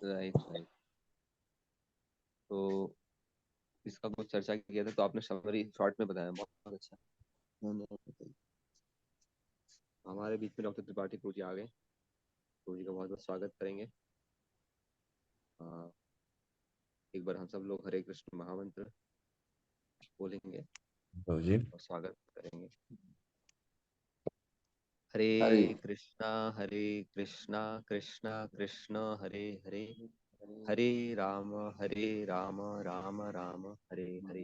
Right right. तो इसका कुछ चर्चा किया था, तो आपने समरी शॉर्ट में बताया, बहुत अच्छा। धन्यवाद। हमारे बीच में डॉक्टर त्रिपाठी प्रभु जी आ गए। प्रभु जी का बहुत बहुत स्वागत करेंगे। आ, एक बार हम सब लोग हरे कृष्ण महामंत्र बोलेंगे प्रभु जी। और स्वागत करेंगे। हरे हरे कृष्णा कृष्णा कृष्ण हरे हरे, हरे राम राम राम राम हरे हरे।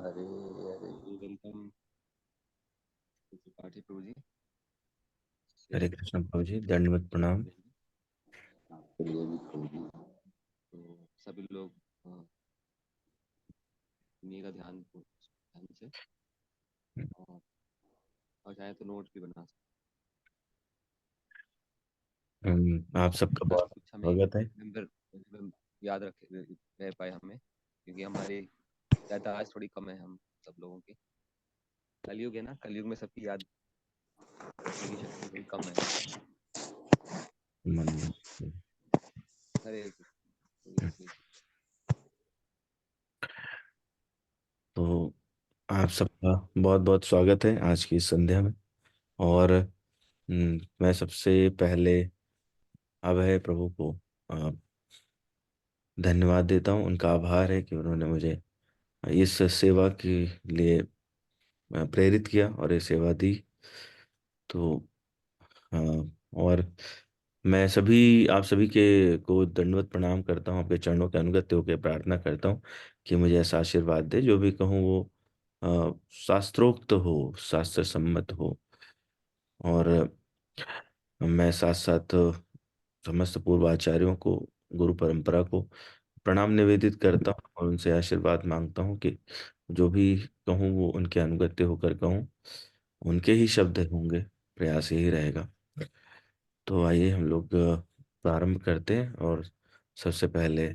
हरे हरे। वेलकम त्रिपाठी प्रभु जी। हरे कृष्ण प्रभु जी, दंडवत प्रणाम। आपके लिए भी खूबी। तो सभी लोग सुनिए का ध्यान से, और और चाहे तो नोट भी बना सकते आप हैं। सबका अगर बहुत कुछ हमें स्वागत है। मेंबर याद रखे रह पाए हमें, क्योंकि हमारी याददाश्त थोड़ी कम है हम सब लोगों की। कलयुग है ना, कलयुग में सबकी याद रखने की शक्ति थोड़ी कम है। मन हरे कृष्ण। तो आप सबका बहुत बहुत स्वागत है आज की इस संध्या में। और मैं सबसे पहले अभय प्रभु को अ, धन्यवाद देता हूँ। उनका आभार है कि उन्होंने मुझे इस सेवा के लिए प्रेरित किया और ये सेवा दी। तो और मैं सभी आप सभी के को दंडवत प्रणाम करता हूँ, आपके चरणों के अनुगत्य होकर प्रार्थना करता हूँ कि मुझे ऐसा आशीर्वाद दे जो भी कहूँ वो शास्त्रोक्त हो, शास्त्र सम्मत हो। और मैं साथ साथ समस्त पूर्व आचार्यों को, गुरु परंपरा को प्रणाम निवेदित करता हूँ और उनसे आशीर्वाद मांगता हूँ कि जो भी कहूँ वो उनके अनुगत्य होकर कहूँ, उनके ही शब्द होंगे, प्रयास यही रहेगा। तो आइए हम लोग प्रारंभ करते हैं और सबसे पहले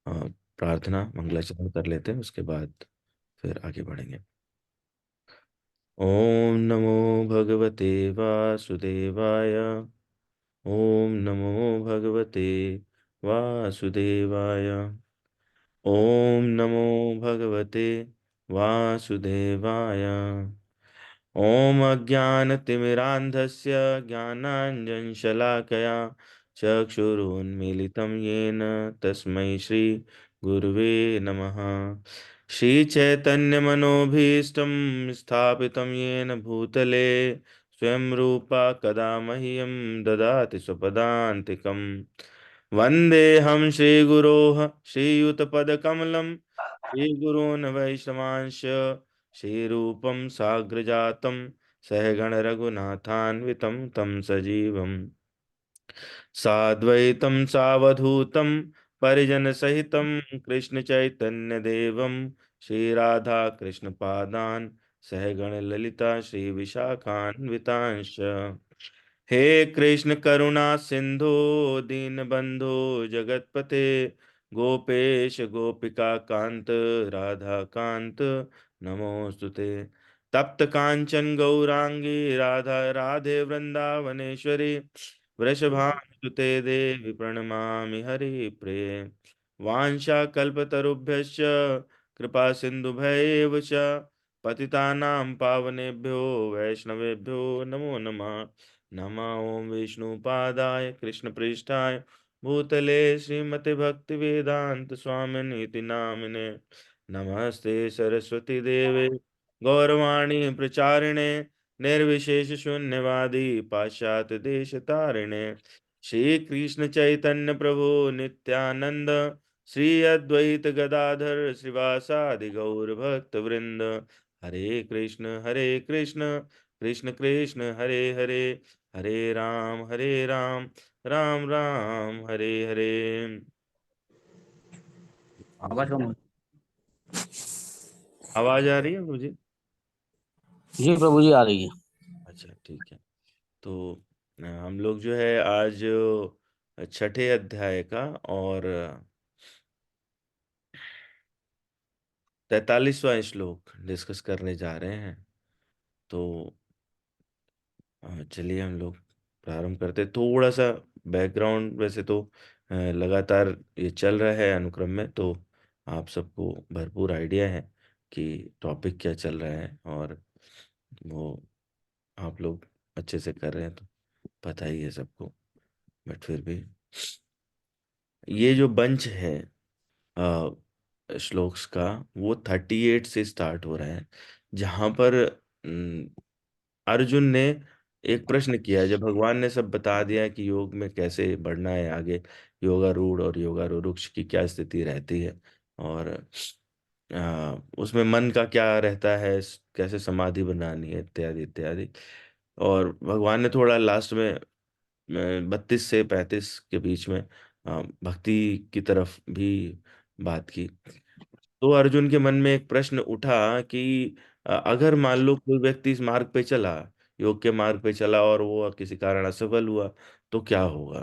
प्रार्थना मंगलाचरण कर लेते हैं, उसके बाद फिर आगे बढ़ेंगे। ओम नमो भगवते वासुदेवाय। ओम नमो भगवते वासुदेवाय। ओम नमो भगवते वासुदेवाय। ओम अज्ञानतिमिरान्धस्य ज्ञानाञ्जनशलाकया चक्षुरुन्मीलितं येन तस्मै श्रीगुरुवे नमः। श्रीचैतन्यमनोभीष्टं स्थापितं येन भूतले स्वयं रूपा कदा मह्यं ददाति स्वपदान्तिकम्। वन्देऽहं श्रीगुरोः श्रीयुतपदकमलं श्रीगुरून् वैष्णवांश श्रीरूपं साग्रजातं सहगण रघुनाथान्वितं तं सजीवम् साद्वैतं सावधूतं परिजनसहितं कृष्ण चैतन्य देवं श्रीराधा कृष्ण पादान् सहगण ललिता श्री विशाखान्वितांश। हे कृष्ण करुणा सिंधु दीनबंधु जगतपते गोपेश गोपिका कांत राधा कांत नमोस्तुते। तप्त कांचन गौरांगी राधा राधे वृंदावनेश्वरी वृषभानुसुते देवी प्रणमामि हरिप्रिये। वाञ्छाकल्पतरुभ्यश्च कृपा सिन्धुभ्यैव च पतितानां पावनेभ्यो वैष्णवेभ्यो नमो नमः। नमः ओं विष्णुपादाय कृष्णपृष्ठाय भूतले श्रीमते भक्तिवेदांत स्वामिनीति नामिने। नमस्ते सरस्वती देवे गौरवाणी प्रचारिणे निर्विशेष शून्यवादी पाश्चात्य देश तारिणे। श्री कृष्ण चैतन्य प्रभु नित्यानंद श्री अद्वैत गदाधर श्रीवासादि गौर भक्त वृंद। हरे कृष्ण कृष्ण कृष्ण हरे हरे, हरे राम राम राम हरे हरे। आवाज कम। आवाज आ रही है मुझे? जी प्रभु जी आ रही है। अच्छा ठीक है। तो हम लोग जो है आज छठे अध्याय का और 43वां श्लोक डिस्कस करने जा रहे हैं। तो चलिए हम लोग प्रारंभ करते हैं। थोड़ा सा बैकग्राउंड वैसे तो लगातार ये चल रहा है अनुक्रम में, तो आप सबको भरपूर आइडिया है कि टॉपिक क्या चल रहा है, और वो आप लोग अच्छे से कर रहे हैं तो पता ही है सबको। बट फिर भी ये जो बंच है श्लोक्स का, वो 38 से स्टार्ट हो रहा है, जहां पर अर्जुन ने एक प्रश्न किया है। जब भगवान ने सब बता दिया है कि योग में कैसे बढ़ना है आगे, योगारूढ़ और योगारूढ़ की क्या स्थिति रहती है, और उसमें मन का क्या रहता है, कैसे समाधि बनानी है, इत्यादि इत्यादि। और भगवान ने थोड़ा लास्ट में 32 से 35 के बीच में भक्ति की तरफ भी बात की। तो अर्जुन के मन में एक प्रश्न उठा कि अगर मान लो कोई व्यक्ति इस मार्ग पे चला, योग के मार्ग पे चला, और वो किसी कारण असफल हुआ, तो क्या होगा।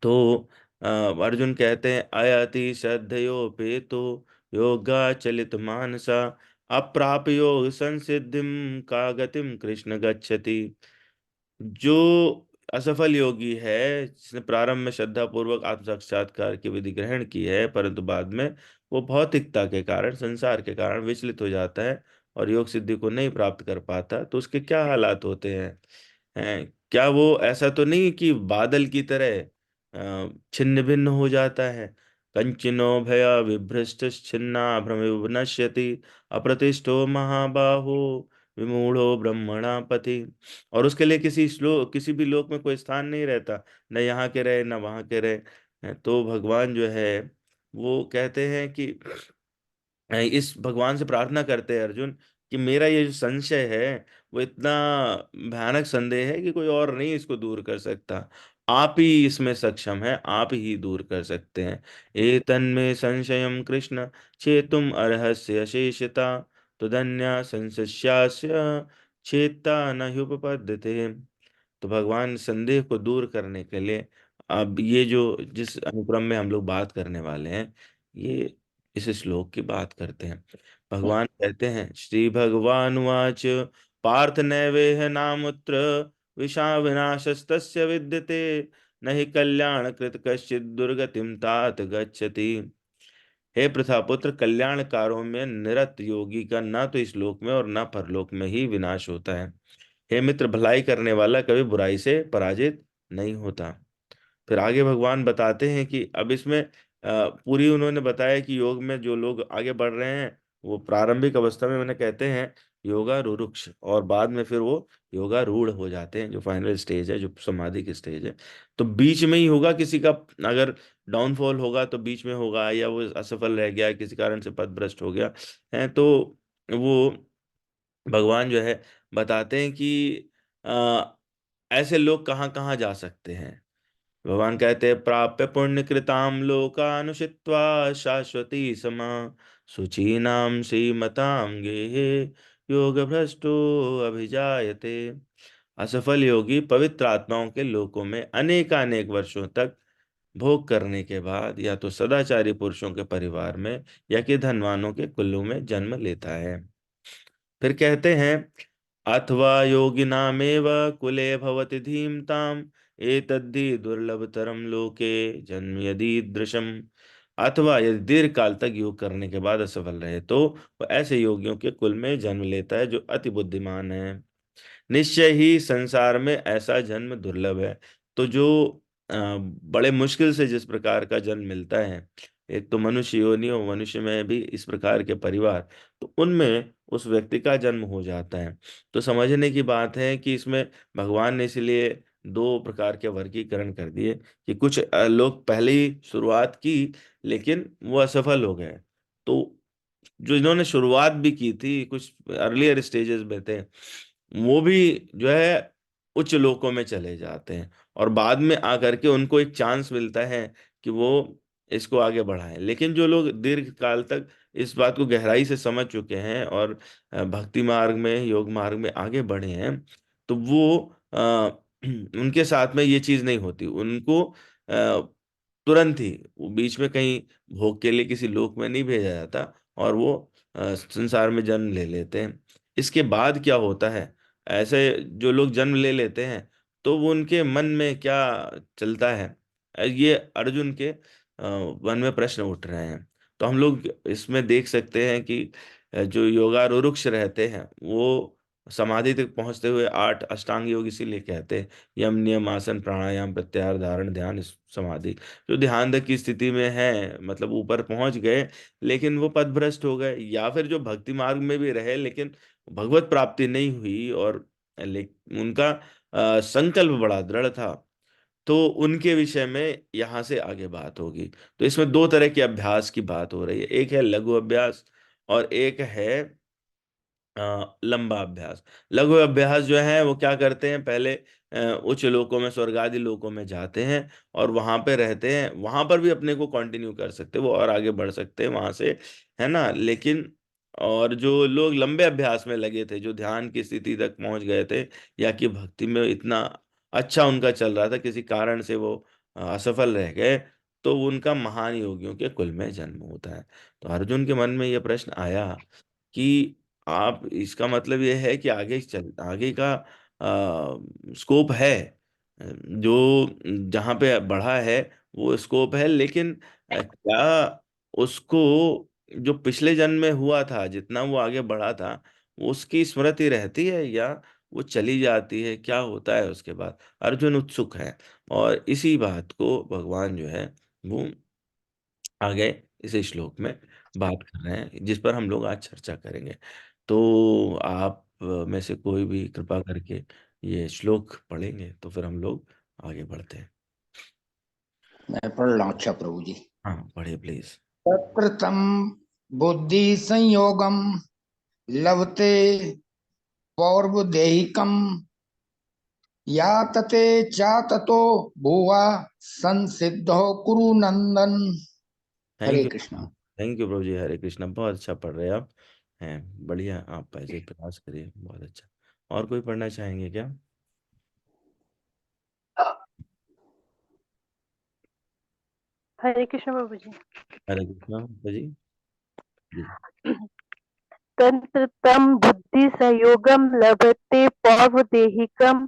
तो अर्जुन कहते हैं, अयति श्रद्धयोपेतो तो योगा चलित मानसा अप्राप योग संसिद्धिम का गतिम कृष्ण गच्छति। जो असफल योगी है, जिसने प्रारंभ में श्रद्धा पूर्वक आत्म साक्षात्कार की विधि ग्रहण की है, परंतु बाद में वो भौतिकता के कारण, संसार के कारण विचलित हो जाता है और योग सिद्धि को नहीं प्राप्त कर पाता, तो उसके क्या हालात होते हैं, क्या वो ऐसा तो नहीं कि बादल की तरह छिन्न भिन्न हो जाता है। कंचनो भया विभ्रष्ट छिन्ना भ्रम नश्यति अप्रतिष्ठो महाबाहो विमूढ़ो ब्रह्मणा पति। और उसके लिए किसी भी लोक में कोई स्थान नहीं रहता, न यहाँ के रहे न वहां के रहे तो भगवान जो है वो कहते हैं कि इस भगवान से प्रार्थना करते हैं अर्जुन कि मेरा ये जो संशय है वो इतना भयानक संदेह है कि कोई और नहीं इसको दूर कर सकता। आप ही इसमें सक्षम है, आप ही दूर कर सकते हैं। एतन्मे संशयम कृष्ण छेतुम अर्हस्य शेषता तो धन्या संशयस्य छेता न ह्युपपद्यते। तो भगवान संदेह को दूर करने के लिए अब ये जो जिस अनुक्रम में हम लोग बात करने वाले हैं, ये इस श्लोक की बात करते हैं। भगवान कहते हैं, श्री भगवान वाच पार्थ नैवेह नामुत्र विषा विनाशस्तस्य विद्यते न हि कल्याण कृत कश्चित दुर्गतिम तात गच्छति। हे प्रथापुत्र, कल्याणकारों में निरत योगी का ना तो इस लोक में और ना परलोक में ही विनाश होता है। हे मित्र, भलाई करने वाला कभी बुराई से पराजित नहीं होता। फिर आगे भगवान बताते हैं कि अब इसमें पूरी उन्होंने बताया कि योग में जो लोग आगे बढ़ रहे हैं वो प्रारंभिक अवस्था में मैंने कहते हैं योगा रुरुक्ष, और बाद में फिर वो योगा रूढ़ हो जाते हैं, जो फाइनल स्टेज है, जो समाधि की स्टेज है। तो बीच में ही होगा किसी का, अगर डाउनफॉल होगा तो बीच में होगा, या वो असफल रह गया किसी कारण से पथ भ्रष्ट हो गया है, तो वो भगवान जो है बताते हैं कि अ, ऐसे लोग कहाँ कहाँ जा सकते हैं। भगवान कहते हैं, प्राप्य पुण्य कृताम लोकानुषित्वा शाश्वती समा शुचीनाम श्रीमताम गेहे योग भ्रष्टो अभिजायते। असफल योगी पवित्र आत्माओं के लोकों में अनेकानेक वर्षों तक भोग करने के बाद या तो सदाचारी पुरुषों के परिवार में या कि धनवानों के कुलों में जन्म लेता है। फिर कहते हैं, अथवा योगिनामेव कुले भवति धीमताम एतद्धि दुर्लभतरम लोके जन्म यदि दृशम। अथवा यदि दीर्घ काल तक योग करने के बाद असफल रहे तो वह ऐसे योगियों के कुल में जन्म लेता है जो अति बुद्धिमान है। निश्चय ही संसार में ऐसा जन्म दुर्लभ है। तो जो बड़े मुश्किल से जिस प्रकार का जन्म मिलता है, एक तो मनुष्य योनि और मनुष्य में भी इस प्रकार के परिवार, तो उनमें उस व्यक्ति का जन्म हो जाता है। तो समझने की बात है कि इसमें भगवान ने इसलिए दो प्रकार के वर्गीकरण कर दिए कि कुछ लोग पहले ही शुरुआत की लेकिन वो असफल हो गए, तो जो इन्होंने शुरुआत भी की थी कुछ अर्लियर स्टेजेस में थे, वो भी जो है उच्च लोकों में चले जाते हैं, और बाद में आकर के उनको एक चांस मिलता है कि वो इसको आगे बढ़ाएं। लेकिन जो लोग दीर्घ काल तक इस बात को गहराई से समझ चुके हैं और भक्ति मार्ग में, योग मार्ग में आगे बढ़े हैं, तो वो उनके साथ में ये चीज नहीं होती। उनको तुरंत ही वो बीच में कहीं भोग के लिए किसी लोक में नहीं भेजा जाता, और वो संसार में जन्म ले लेते हैं। इसके बाद क्या होता है, ऐसे जो लोग जन्म ले लेते हैं तो वो उनके मन में क्या चलता है, ये अर्जुन के मन में प्रश्न उठ रहे हैं। तो हम लोग इसमें देख सकते हैं कि जो योगारूढ़ रहते हैं वो समाधि तक पहुंचते हुए 8 अष्टांग योग इसीलिए कहते हैं, यम नियम आसन प्राणायाम प्रत्याहार धारण ध्यान समाधि। जो ध्यान तक की स्थिति में है, मतलब ऊपर पहुंच गए लेकिन वो पथभ्रष्ट हो गए, या फिर जो भक्ति मार्ग में भी रहे लेकिन भगवत प्राप्ति नहीं हुई, और उनका संकल्प बड़ा दृढ़ था, तो उनके विषय में यहां से आगे बात होगी। तो इसमें दो तरह के अभ्यास की बात हो रही है, एक है लघु अभ्यास और एक है लंबा अभ्यास। लघु अभ्यास जो है वो क्या करते हैं, पहले उच्च लोकों में स्वर्ग आदि लोकों में जाते हैं और वहां पे रहते हैं, वहां पर भी अपने को कंटिन्यू कर सकते हैं, वो और आगे बढ़ सकते हैं वहां से, है ना। लेकिन और जो लोग लंबे अभ्यास में लगे थे, जो ध्यान की स्थिति तक पहुंच गए थे, या कि भक्ति में इतना अच्छा उनका चल रहा था, किसी कारण से वो असफल रह गए, तो उनका महान योगियों के कुल में जन्म होता है। तो अर्जुन के मन में यह प्रश्न आया कि आप, इसका मतलब ये है कि आगे का स्कोप है, जो जहाँ पे बढ़ा है वो स्कोप है, लेकिन क्या उसको जो पिछले जन्म में हुआ था, जितना वो आगे बढ़ा था, वो उसकी स्मृति रहती है या वो चली जाती है, क्या होता है उसके बाद। अर्जुन उत्सुक है, और इसी बात को भगवान जो है वो आगे इस श्लोक में बात कर रहे हैं, जिस पर हम लोग आज चर्चा करेंगे। तो आप में से कोई भी कृपा करके ये श्लोक पढ़ेंगे तो फिर हम लोग आगे बढ़ते हैं। मैं पढ़ रहा हूँ। अच्छा प्रभु जी। हाँ, पढ़िए प्लीज। तत्रतम बुद्धि संयोगम लभते पौर्वदेहिकम या तते चा ततो भुवा संसिद्धो कुरु नंदन। थैंक हरे यू। कृष्णा। थैंक यू प्रभु जी, हरे कृष्णा। बहुत अच्छा पढ़ रहे हैं आप, हैं बढ़िया। आप ऐसे प्रयास करिए, बहुत अच्छा। और कोई पढ़ना चाहेंगे क्या? हरे कृष्ण प्रभु जी। हरे कृष्णा जी। जी। तंत्र तम बुद्धि संयोगम लभते पौर्वदेहिकम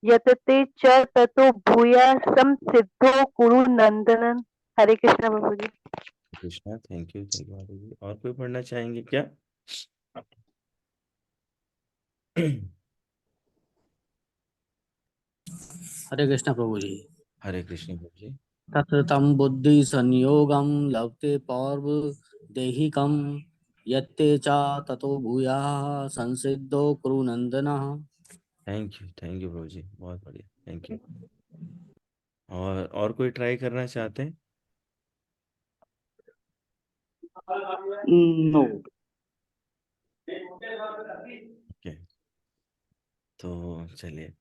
यतते च ततो भूया सिद्धो कुरु नंदनन। हरे कृष्ण प्रभु जी। Krishna, thank you, thank you जी। और कोई पढ़ना चाहेंगे क्या? हरे कृष्ण प्रभु जी। हरे कृष्ण प्रभु जी। तत्र तम बुद्धि संयोगम लभते पौर्व देहिकम यत्ते चा ततो भूया संसिद्धो कुरु नंदन। थैंक यू प्रभु जी, बहुत बढ़िया, थैंक यू। और कोई ट्राई करना चाहते हैं? नो। ओके, तो चलिए।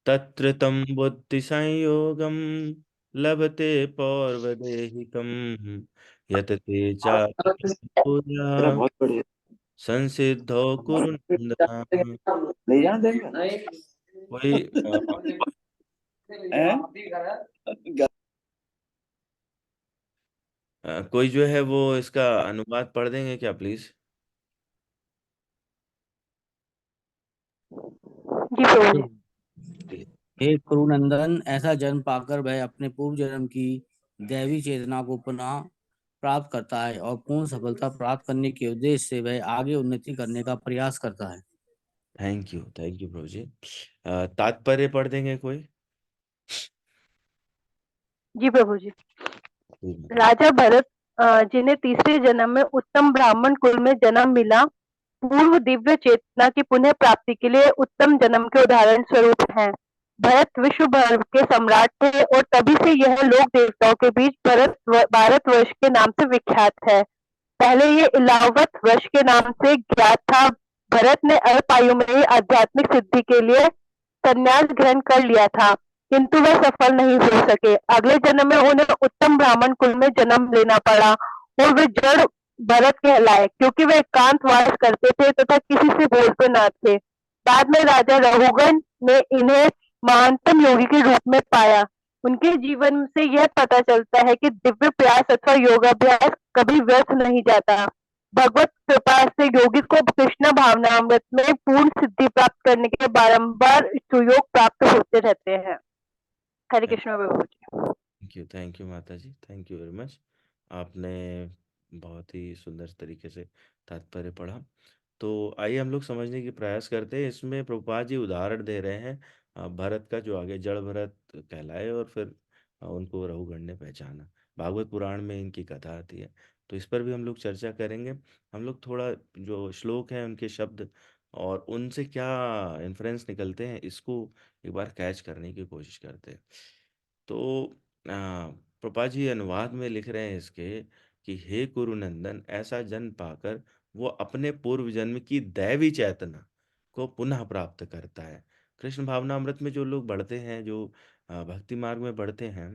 तत्र तं बुद्धि संयोगम लभते पौर्वदेहिकम यत ते तेरा चातुर्या बहुत बढ़िया। संसिद्धौ कुरु नंदन। ले जाने देंगे। कोई कोई जो है वो इसका अनुवाद पढ़ देंगे क्या please? Ji Prabhu ji. Please. हे कुरु नंदन, ऐसा जन्म पाकर वह अपने पूर्व जन्म की दैवी चेतना को पुनः प्राप्त करता है और पूर्ण सफलता प्राप्त करने के उद्देश्य से वह आगे उन्नति करने का प्रयास करता है। थैंक यू प्रभु जी। तात्पर्य पढ़ देंगे कोई? जी प्रभु जी। प्लीज माता। राजा भरत जिन्हें तीसरे जन्म में उत्तम ब्राह्मण कुल में जन्म मिला, पूर्व दिव्य चेतना की पुनः प्राप्ति के लिए उत्तम जन्म के उदाहरण स्वरूप हैं। भरत विश्व भर के सम्राट थे और तभी से यह लोक देवताओं के बीच भारतवर्ष के नाम से विख्यात है। पहले ये इलावत वर्ष के नाम से ज्ञात था। भरत ने अल्प आयु में ही आध्यात्मिक सिद्धि के लिए संन्यास ग्रहण कर लिया था, किंतु वह सफल नहीं हो सके। अगले जन्म में उन्हें उत्तम ब्राह्मण कुल में जन्म लेना पड़ा और वे जड़ भरत कहलाए, क्योंकि वे एकांतवास करते थे तथा किसी से बोलते न थे। बाद में राजा रघुगण ने इन्हें महानतम योगी के रूप में पाया। उनके जीवन से यह पता चलता है कि दिव्य प्रयास अथवा योगाभ्यास कभी व्यर्थ नहीं जाता। भगवत कृपा से योगी को कृष्ण भावनामृत में पूर्ण सिद्धि प्राप्त करने के बारंबार सुयोग प्राप्त होते रहते हैं। हरे कृष्ण प्रभु जी। थैंक यू माता जी, थैंक यू वेरी मच। आपने बहुत ही सुंदर तरीके से तात्पर्य पढ़ा। तो आइए हम लोग समझने की प्रयास करते हैं। इसमें प्रभुपाद जी उदाहरण दे रहे हैं भरत का, जो आगे जड़ भरत कहलाए और फिर उनको रघुगण ने पहचाना। भागवत पुराण में इनकी कथा आती है, तो इस पर भी हम लोग चर्चा करेंगे। हम लोग थोड़ा जो श्लोक हैं उनके शब्द और उनसे क्या इन्फ्रेंस निकलते हैं, इसको एक बार कैच करने की कोशिश करते हैं। तो प्रभुपाद जी अनुवाद में लिख रहे हैं इसके कि हे कुरुनंदन, ऐसा जन पाकर वो अपने पूर्व जन्म की दैवी चेतना को पुनः प्राप्त करता है। कृष्ण भावनामृत में जो लोग बढ़ते हैं, जो भक्ति मार्ग में बढ़ते हैं,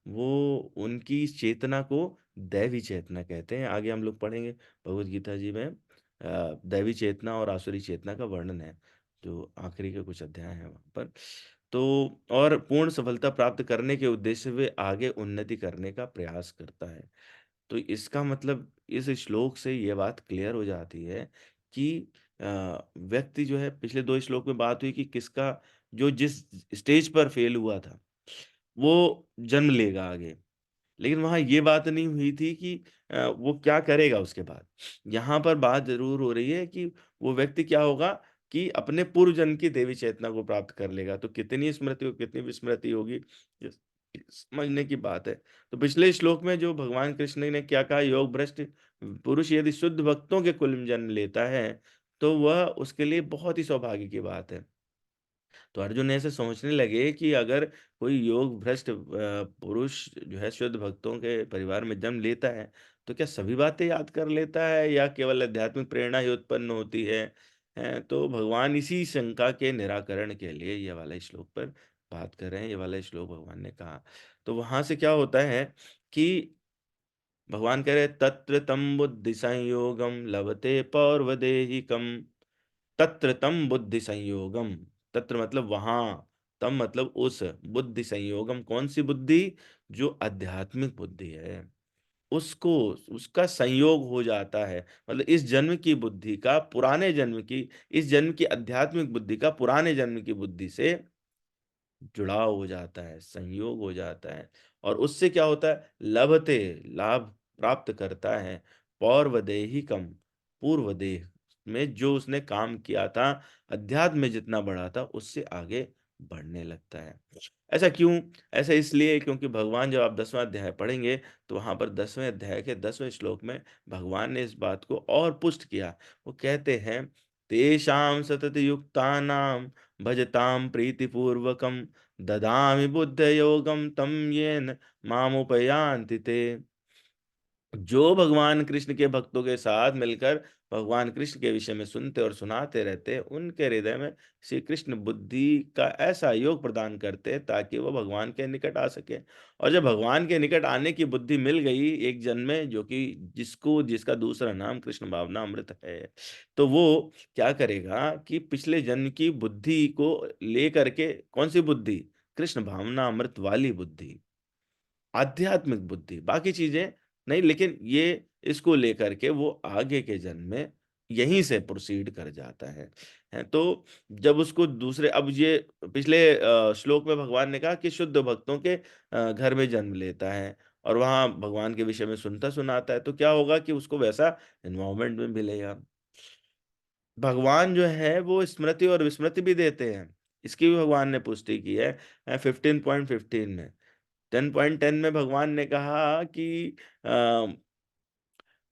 वो उनकी इस चेतना को दैवी चेतना कहते हैं। आगे हम लोग पढ़ेंगे भगवत गीता जी में दैवी चेतना और आसुरी चेतना का वर्णन है, जो आखिरी के कुछ अध्याय हैं वहां पर। तो और पूर्ण सफलता प्राप्त करने के उद्देश्य से वे आगे उन्नति करने का प्रयास करता है। तो इसका मतलब इस श्लोक से ये बात क्लियर हो जाती है कि व्यक्ति जो है, पिछले 2 श्लोक में बात हुई कि किसका जो जिस स्टेज पर फेल हुआ था वो जन्म लेगा आगे, लेकिन वहां ये बात नहीं हुई थी कि वो क्या करेगा उसके बाद। यहाँ पर बात जरूर हो रही है कि वो व्यक्ति क्या होगा कि अपने पूर्व जन्म की देवी चेतना को प्राप्त कर लेगा। तो कितनी स्मृति हो, कितनी विस्मृति होगी, ये समझने की बात है। तो पिछले श्लोक में जो भगवान कृष्ण ने क्या कहा, योग भ्रष्ट पुरुष यदि शुद्ध भक्तों के कुल में जन्म लेता है तो वह उसके लिए बहुत ही सौभाग्य की बात है। तो अर्जुन ऐसे सोचने लगे कि अगर कोई योग भ्रष्ट पुरुष जो है शुद्ध भक्तों के परिवार में जन्म लेता है तो क्या सभी बातें याद कर लेता है या केवल आध्यात्मिक प्रेरणा ही उत्पन्न होती है? तो भगवान इसी शंका के निराकरण के लिए ये वाला श्लोक पर बात कर रहे हैं। ये वाला श्लोक भगवान ने कहा, तो वहां से क्या होता है कि भगवान कह रहे तत्र तम बुद्धि संयोगम लभते पौर्वदेहिकम। तत्र तम बुद्धि संयोगम, तत्र मतलब वहां, तम मतलब उस, बुद्धि संयोगम कौन सी बुद्धि? जो आध्यात्मिक बुद्धि है, उसको उसका संयोग हो जाता है। मतलब इस जन्म की बुद्धि का पुराने जन्म की, इस जन्म की आध्यात्मिक बुद्धि का पुराने जन्म की बुद्धि से जुड़ाव हो जाता है, संयोग हो जाता है। और उससे क्या होता है? लभते, लाभ प्राप्त करता है। पौर्वदेहिकम, पूर्व देह में जो उसने काम किया था, अध्यात्म में जितना बढ़ा था उससे आगे बढ़ने लगता है। ऐसा क्यों? ऐसा इसलिए क्योंकि भगवान, जब आप 10वां अध्याय पढ़ेंगे तो वहां पर 10वें अध्याय के 10वें श्लोक में भगवान ने इस बात को और पुष्ट किया। वो कहते हैं तेषां सतत युक्तानां भजतां प्रीतिपूर्वकं ददामि बुद्ध योगम तम येन मामुपयान्ति ते। जो भगवान कृष्ण के भक्तों के साथ मिलकर भगवान कृष्ण के विषय में सुनते और सुनाते रहते, उनके हृदय में श्री कृष्ण बुद्धि का ऐसा योग प्रदान करते ताकि वो भगवान के निकट आ सके। और जब भगवान के निकट आने की बुद्धि मिल गई एक जन्म में, जो कि जिसका दूसरा नाम कृष्ण भावना अमृत है, तो वो क्या करेगा कि पिछले जन्म की बुद्धि को लेकर के, कौन सी बुद्धि? कृष्ण भावना अमृत वाली बुद्धि, आध्यात्मिक बुद्धि, बाकी चीजें नहीं, लेकिन ये इसको लेकर के वो आगे के जन्म में यहीं से प्रोसीड कर जाता है। तो जब उसको दूसरे, अब ये पिछले श्लोक में भगवान ने कहा कि शुद्ध भक्तों के घर में जन्म लेता है और वहां भगवान के विषय में सुनता सुनाता है, तो क्या होगा कि उसको वैसा एनवायरमेंट में मिलेगा। भगवान जो है वो स्मृति और विस्मृति भी देते हैं, इसकी भी भगवान ने पुष्टि की है 15.15 में। 10.10 में भगवान ने कहा कि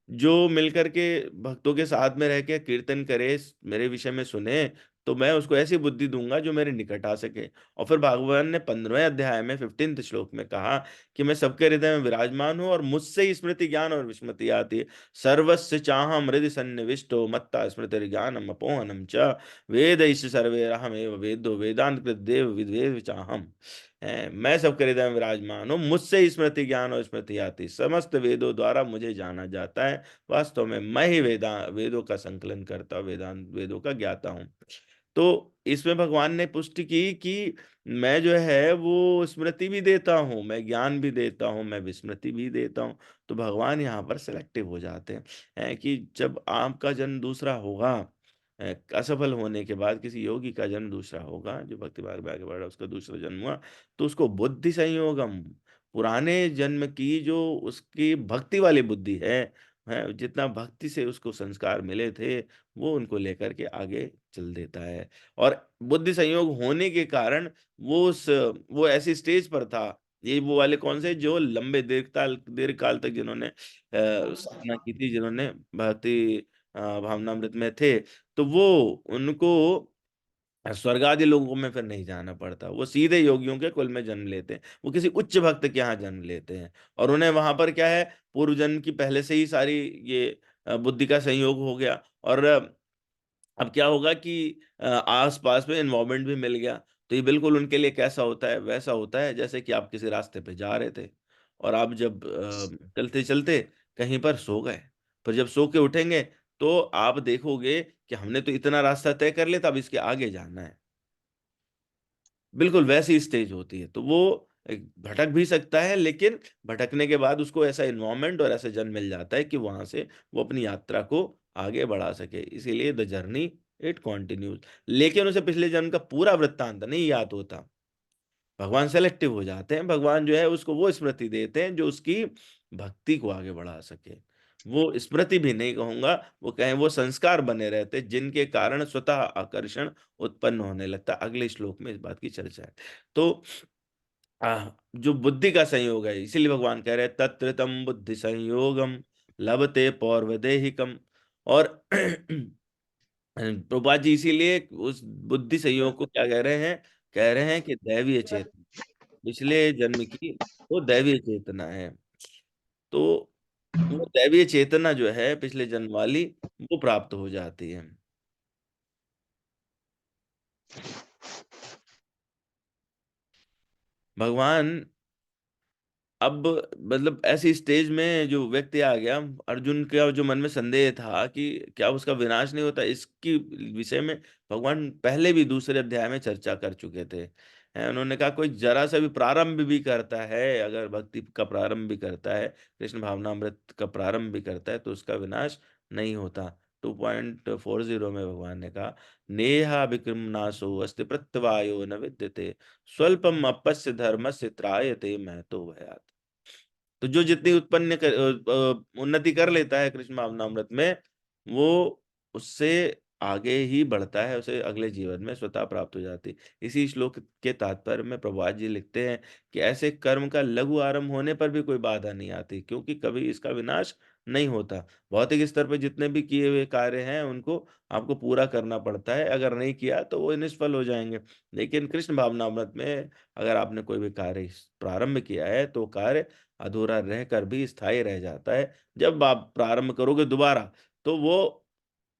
जो मिलकर के भक्तों के साथ में रह के कीर्तन करे, मेरे विषय में सुने, तो मैं उसको ऐसी बुद्धि दूंगा जो मेरे निकट आ सके। और फिर भगवान ने 15वें अध्याय में 15th श्लोक में कहा कि मैं सबके हृदय में विराजमान हूं और मुझसे ही स्मृति ज्ञान और विस्मृति आती है। सर्वस्य चाहम हृदय सन्निविष्टो मत्ता स्मृति ज्ञानम अपोहनम च वेद सर्वे अहमेव वेदो वेदांत कृत देव विद्वेद चाहम। मैं सबके हृदय में विराजमान हूँ, मुझसे ही स्मृति ज्ञान और स्मृति आती, समस्त वेदों द्वारा मुझे जाना जाता है। वास्तव में मैं ही वेदों का संकलन करता, वेदांत वेदों का ज्ञाता हूँ। तो इसमें भगवान ने पुष्टि की कि मैं जो है वो स्मृति भी देता हूँ, मैं ज्ञान भी देता हूँ, मैं विस्मृति भी देता हूँ। तो भगवान यहाँ पर सिलेक्टिव हो जाते हैं कि जब आपका जन्म दूसरा होगा, असफल होने के बाद किसी योगी का जन्म दूसरा होगा, जो भक्ति मार्ग में आगे बढ़ रहा है उसका दूसरा जन्म हुआ, तो उसको बुद्धि संयोगम, पुराने जन्म की जो उसकी भक्ति वाली बुद्धि है, जितना भक्ति से उसको संस्कार मिले थे वो उनको लेकर के आगे चल देता है। और बुद्धि संयोग होने के कारण वो ऐसी स्टेज पर था, ये वो वाले कौन से जो लंबे दीर्घ काल तक जिन्होंने साधना की थी, जिन्होंने भक्ति भावनामृत में थे, तो वो उनको स्वर्ग आदि लोगों में फिर नहीं जाना पड़ता, वो सीधे योगियों के कुल में जन्म लेते हैं, वो किसी उच्च भक्त के यहाँ जन्म लेते हैं। और उन्हें वहां पर क्या है, पूर्व जन्म की पहले से ही सारी ये बुद्धि का संयोग हो गया। और अब क्या होगा कि आस पास में इन्वायरमेंट भी मिल गया, तो ये बिल्कुल उनके लिए कैसा होता है, वैसा होता है जैसे कि आप किसी रास्ते पे जा रहे थे और आप जब चलते चलते कहीं पर सो गए, पर जब सो के उठेंगे तो आप देखोगे कि हमने तो इतना रास्ता तय कर लिया था, अब इसके आगे जाना है। बिल्कुल वैसी स्टेज होती है। तो वो भटक भी सकता है, लेकिन भटकने के बाद उसको ऐसा इन्वायरमेंट और ऐसा जन मिल जाता है कि वहां से वो अपनी यात्रा को आगे बढ़ा सके। इसीलिए द जर्नी इट कंटिन्यूज। लेकिन उसे पिछले जन्म का पूरा वृत्तांत नहीं याद होता। भगवान सेलेक्टिव हो जाते हैं, भगवान जो है उसको वो स्मृति देते हैं जो उसकी भक्ति को आगे बढ़ा सके। वो स्मृति भी नहीं कहूंगा, वो कहें वो संस्कार बने रहते जिनके कारण स्वतः आकर्षण उत्पन्न होने लगता। अगले श्लोक में इस बात की चर्चा है। तो जो बुद्धि का संयोग है, इसीलिए भगवान कह रहे हैं तत्र तम बुद्धि संयोगम लभते पौर्वदेहिकम। और प्रभुपाद जी इसीलिए उस बुद्धि संयोग को क्या कह रहे हैं कि दैवीय चेतना, पिछले जन्म की वो दैवीय चेतना है। तो वो दैवीय चेतना जो है पिछले जन्म वाली, वो प्राप्त हो जाती है। भगवान अब मतलब ऐसी स्टेज में जो व्यक्ति आ गया, अर्जुन का जो मन में संदेह था कि क्या उसका विनाश नहीं होता, इसकी विषय में भगवान पहले भी दूसरे अध्याय में चर्चा कर चुके थे। उन्होंने कहा कोई जरा सा भी प्रारंभ भी करता है, अगर भक्ति का प्रारंभ भी करता है, कृष्ण भावनामृत का प्रारंभ भी करता है, तो उसका विनाश नहीं होता। 2.40 में भगवान ने कहा नेहा विक्रम नाशो अस्ति प्रत्यवायो न विद्यते स्वल्पम अपस्य धर्मस्य त्रायते महतो भयात्। तो जो जितनी उन्नति कर लेता है कृष्ण भावनामृत में, वो उससे आगे ही बढ़ता है, उसे अगले जीवन में स्वतः प्राप्त हो जाती है। इसी श्लोक के तात्पर्य में प्रभुपाद जी लिखते हैं कि ऐसे कर्म का लघु आरंभ होने पर भी कोई बाधा नहीं आती, क्योंकि कभी इसका विनाश नहीं होता। भौतिक स्तर पर जितने भी किए हुए कार्य हैं उनको आपको पूरा करना पड़ता है, अगर नहीं किया तो वो निष्फल हो जाएंगे। लेकिन कृष्ण भावनामृत में अगर आपने कोई भी कार्य प्रारंभ किया है तो कार्य अधूरा रहकर भी स्थायी रह जाता है। जब आप प्रारंभ करोगे दोबारा, तो वो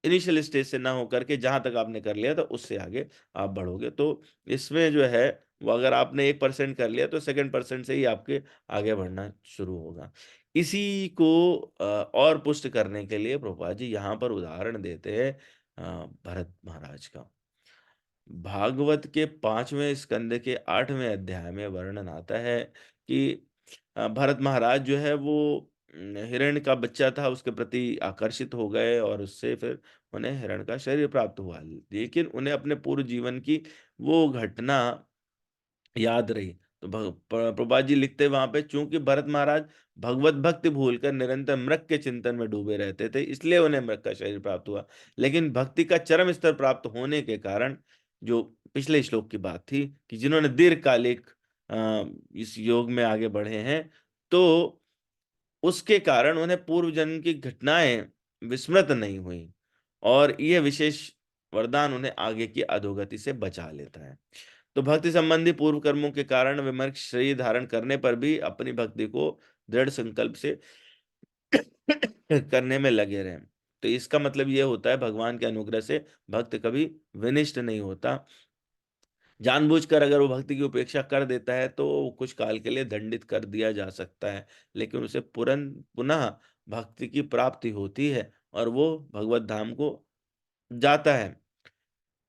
इनिशियल स्टेज से ना होकर के जहां तक आपने कर लिया था उससे आगे आप बढ़ोगे। तो इसमें जो है वो अगर आपने 1% कर लिया तो सेकंड परसेंट से ही आपके आगे बढ़ना शुरू होगा। इसी को और पुष्ट करने के लिए प्रभुपाद जी यहाँ पर उदाहरण देते हैं भरत महाराज का। भागवत के 5वें स्कंद के 8वें अध्याय में वर्णन आता है कि भरत महाराज जो है वो हिरण का बच्चा था, उसके प्रति आकर्षित हो गए और उससे फिर उन्हें हिरण का शरीर प्राप्त हुआ। लेकिन उन्हें अपने पूर्व जीवन की वो घटना याद रही। तो प्रभुपाद जी लिखते वहां पे, चूंकि भरत महाराज भगवत भक्ति भूलकर निरंतर मृग के चिंतन में डूबे रहते थे, इसलिए उन्हें मृग का शरीर प्राप्त हुआ। लेकिन भक्ति का चरम स्तर प्राप्त होने के कारण, जो पिछले श्लोक की बात थी कि जिन्होंने दीर्घकालिक इस योग में आगे बढ़े हैं, तो उसके कारण उन्हें पूर्व जन्म की घटनाएं विस्मृत नहीं हुई, और यह विशेष वरदान उन्हें आगे की अधोगति से बचा लेता है। तो भक्ति संबंधी पूर्व कर्मों के कारण वे मनुष्य शरीर धारण करने पर भी अपनी भक्ति को दृढ़ संकल्प से करने में लगे रहें। तो इसका मतलब यह होता है भगवान के अनुग्रह से भक्त कभी विनिष्ट नहीं होता। जानबूझकर अगर वो भक्ति की उपेक्षा कर देता है तो कुछ काल के लिए दंडित कर दिया जा सकता है, लेकिन उसे पुनः भक्ति की प्राप्ति होती है और वो भगवत धाम को जाता है।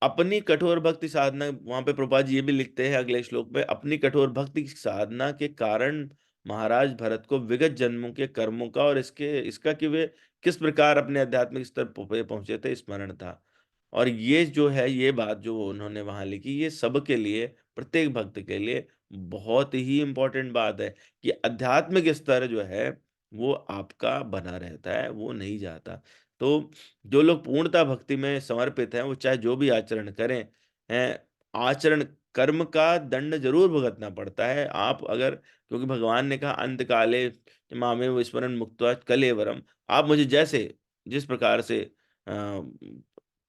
अपनी कठोर भक्ति साधना, वहां पे प्रभुपाद जी ये भी लिखते हैं अगले श्लोक में, अपनी कठोर भक्ति की साधना के कारण महाराज भरत को विगत जन्मों के कर्मों का और इसका कि वे किस प्रकार अपने आध्यात्मिक स्तर पे पहुंचे थे स्मरण था। और ये जो है, ये बात जो उन्होंने वहां लिखी, ये सबके लिए, प्रत्येक भक्त के लिए बहुत ही इंपॉर्टेंट बात है कि आध्यात्मिक स्तर जो है वो आपका बना रहता है, वो नहीं जाता। तो जो लोग पूर्णता भक्ति में समर्पित हैं, वो चाहे जो भी आचरण करें, हैं, आचरण कर्म का दंड जरूर भुगतना पड़ता है। आप अगर, क्योंकि भगवान ने कहा अंत काले मामेव स्मरण मुक्त्वा कलेवरम, आप मुझे जैसे जिस प्रकार से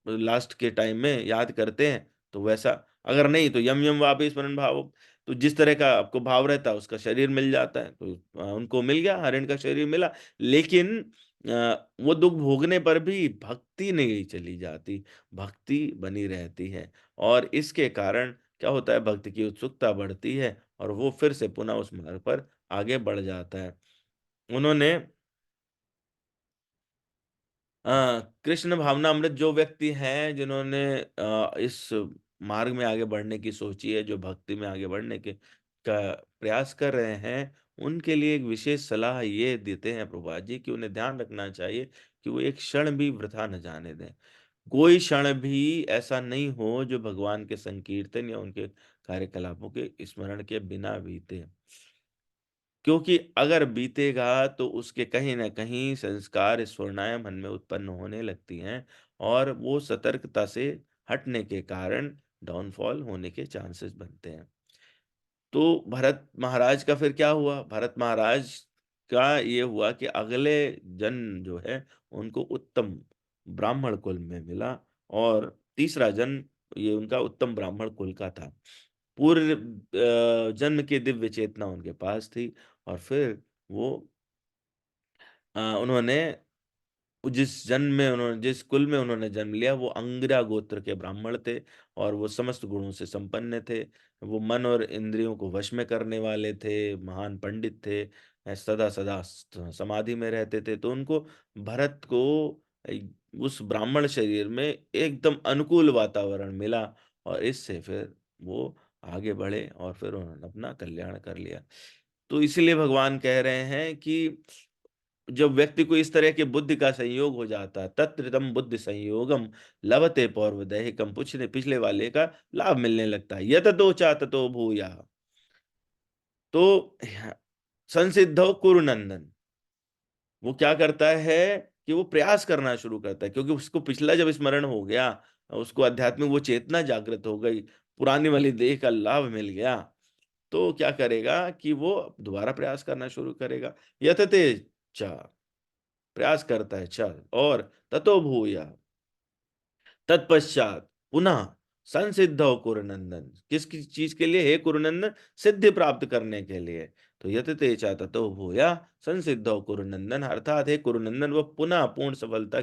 लास्ट के टाइम में याद करते हैं तो वैसा, अगर नहीं तो यम यम वापि स्मरण भाव, तो जिस तरह का आपको भाव रहता है उसका शरीर मिल जाता है। तो उनको मिल गया, हरिण का शरीर मिला, लेकिन वो दुख भोगने पर भी भक्ति नहीं चली जाती, भक्ति बनी रहती है। और इसके कारण क्या होता है, भक्त की उत्सुकता बढ़ती है और वो फिर से पुनः उस मार्ग पर आगे बढ़ जाता है। उन्होंने कृष्ण भावनामृत जो व्यक्ति हैं जिन्होंने इस मार्ग में आगे बढ़ने की सोची है, जो भक्ति में आगे बढ़ने के का प्रयास कर रहे हैं, उनके लिए एक विशेष सलाह ये देते हैं प्रभुपाद जी कि उन्हें ध्यान रखना चाहिए कि वो एक क्षण भी वृथा न जाने दें। कोई क्षण भी ऐसा नहीं हो जो भगवान के संकीर्तन या उनके कार्यकलापों के स्मरण के बिना बीते, क्योंकि अगर बीतेगा तो उसके कहीं न कहीं संस्कार स्फुरणाएँ मन में उत्पन्न होने लगती हैं और वो सतर्कता से हटने के कारण डाउनफॉल होने के चांसेस बनते हैं। तो भरत महाराज का फिर क्या हुआ? भरत महाराज का ये हुआ कि अगले जन्म जो है उनको उत्तम ब्राह्मण कुल में मिला और तीसरा जन्म ये उनका उत्तम ब्राह्मण कुल का था। पूर्व जन्म की दिव्य चेतना उनके पास थी और फिर वो उन्होंने जिस कुल में उन्होंने जन्म लिया वो अंगिरा गोत्र के ब्राह्मण थे और वो समस्त गुणों से संपन्न थे। वो मन और इंद्रियों को वश में करने वाले थे, महान पंडित थे, सदा सदा समाधि में रहते थे। तो उनको भरत को उस ब्राह्मण शरीर में एकदम अनुकूल वातावरण मिला और इससे फिर वो आगे बढ़े और फिर उन्होंने अपना कल्याण कर लिया। तो इसीलिए भगवान कह रहे हैं कि जब व्यक्ति को इस तरह के बुद्धि का संयोग हो जाता है, तत्रितम बुद्धि संयोगम लभते पौर्वदैहिकम, पिछले पिछले वाले का लाभ मिलने लगता है। यततो चा ततो भूया, तो संसिद्धौ कुरु नंदन, वो क्या करता है कि वो प्रयास करना शुरू करता है, क्योंकि उसको पिछला जब स्मरण हो गया, उसको आध्यात्मिक वो चेतना जागृत हो गई, पुरानी वाली देह का लाभ मिल गया, तो क्या करेगा कि वो दोबारा प्रयास करना शुरू करेगा। यतते चा, प्रयास करता है, चल, और ततो भूया, तत्पश्चात पुनः संसिद्धौ कुरुनंदन, किस किस चीज के लिए? हे कुरुनंदन, सिद्धि प्राप्त करने के लिए। तो यतते चा ततो भूया संसिद्धौ कुरुनंदन, अर्थात हे कुरुनंदन, वो पुनः पूर्ण सफलता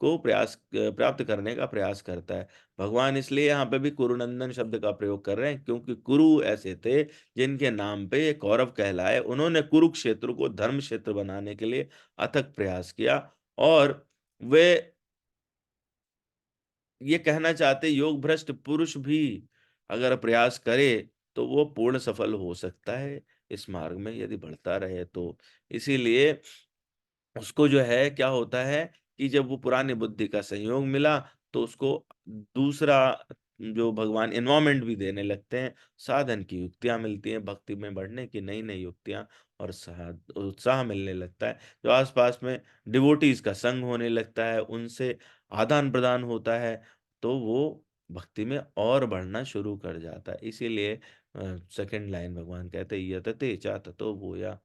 को प्राप्त करने का प्रयास करता है। भगवान इसलिए यहाँ पे भी कुरुनंदन शब्द का प्रयोग कर रहे हैं क्योंकि कुरु ऐसे थे जिनके नाम पे ये कौरव कहलाए। उन्होंने कुरुक्षेत्र को धर्म क्षेत्र बनाने के लिए अथक प्रयास किया और वे ये कहना चाहते, योग भ्रष्ट पुरुष भी अगर प्रयास करे तो वो पूर्ण सफल हो सकता है इस मार्ग में यदि बढ़ता रहे तो। इसीलिए उसको जो है क्या होता है कि जब वो पुरानी बुद्धि का संयोग मिला तो उसको दूसरा जो भगवान एनवायरमेंट भी देने लगते हैं, साधन की युक्तियां मिलती हैं, भक्ति में बढ़ने की नई नई युक्तियां, और उत्साह मिलने लगता है। जो आसपास में डिवोटीज का संग होने लगता है, उनसे आदान प्रदान होता है, तो वो भक्ति में और बढ़ना शुरू कर जाता है। इसीलिए सेकंड लाइन भगवान कहते हैं यतते चा ततो भूया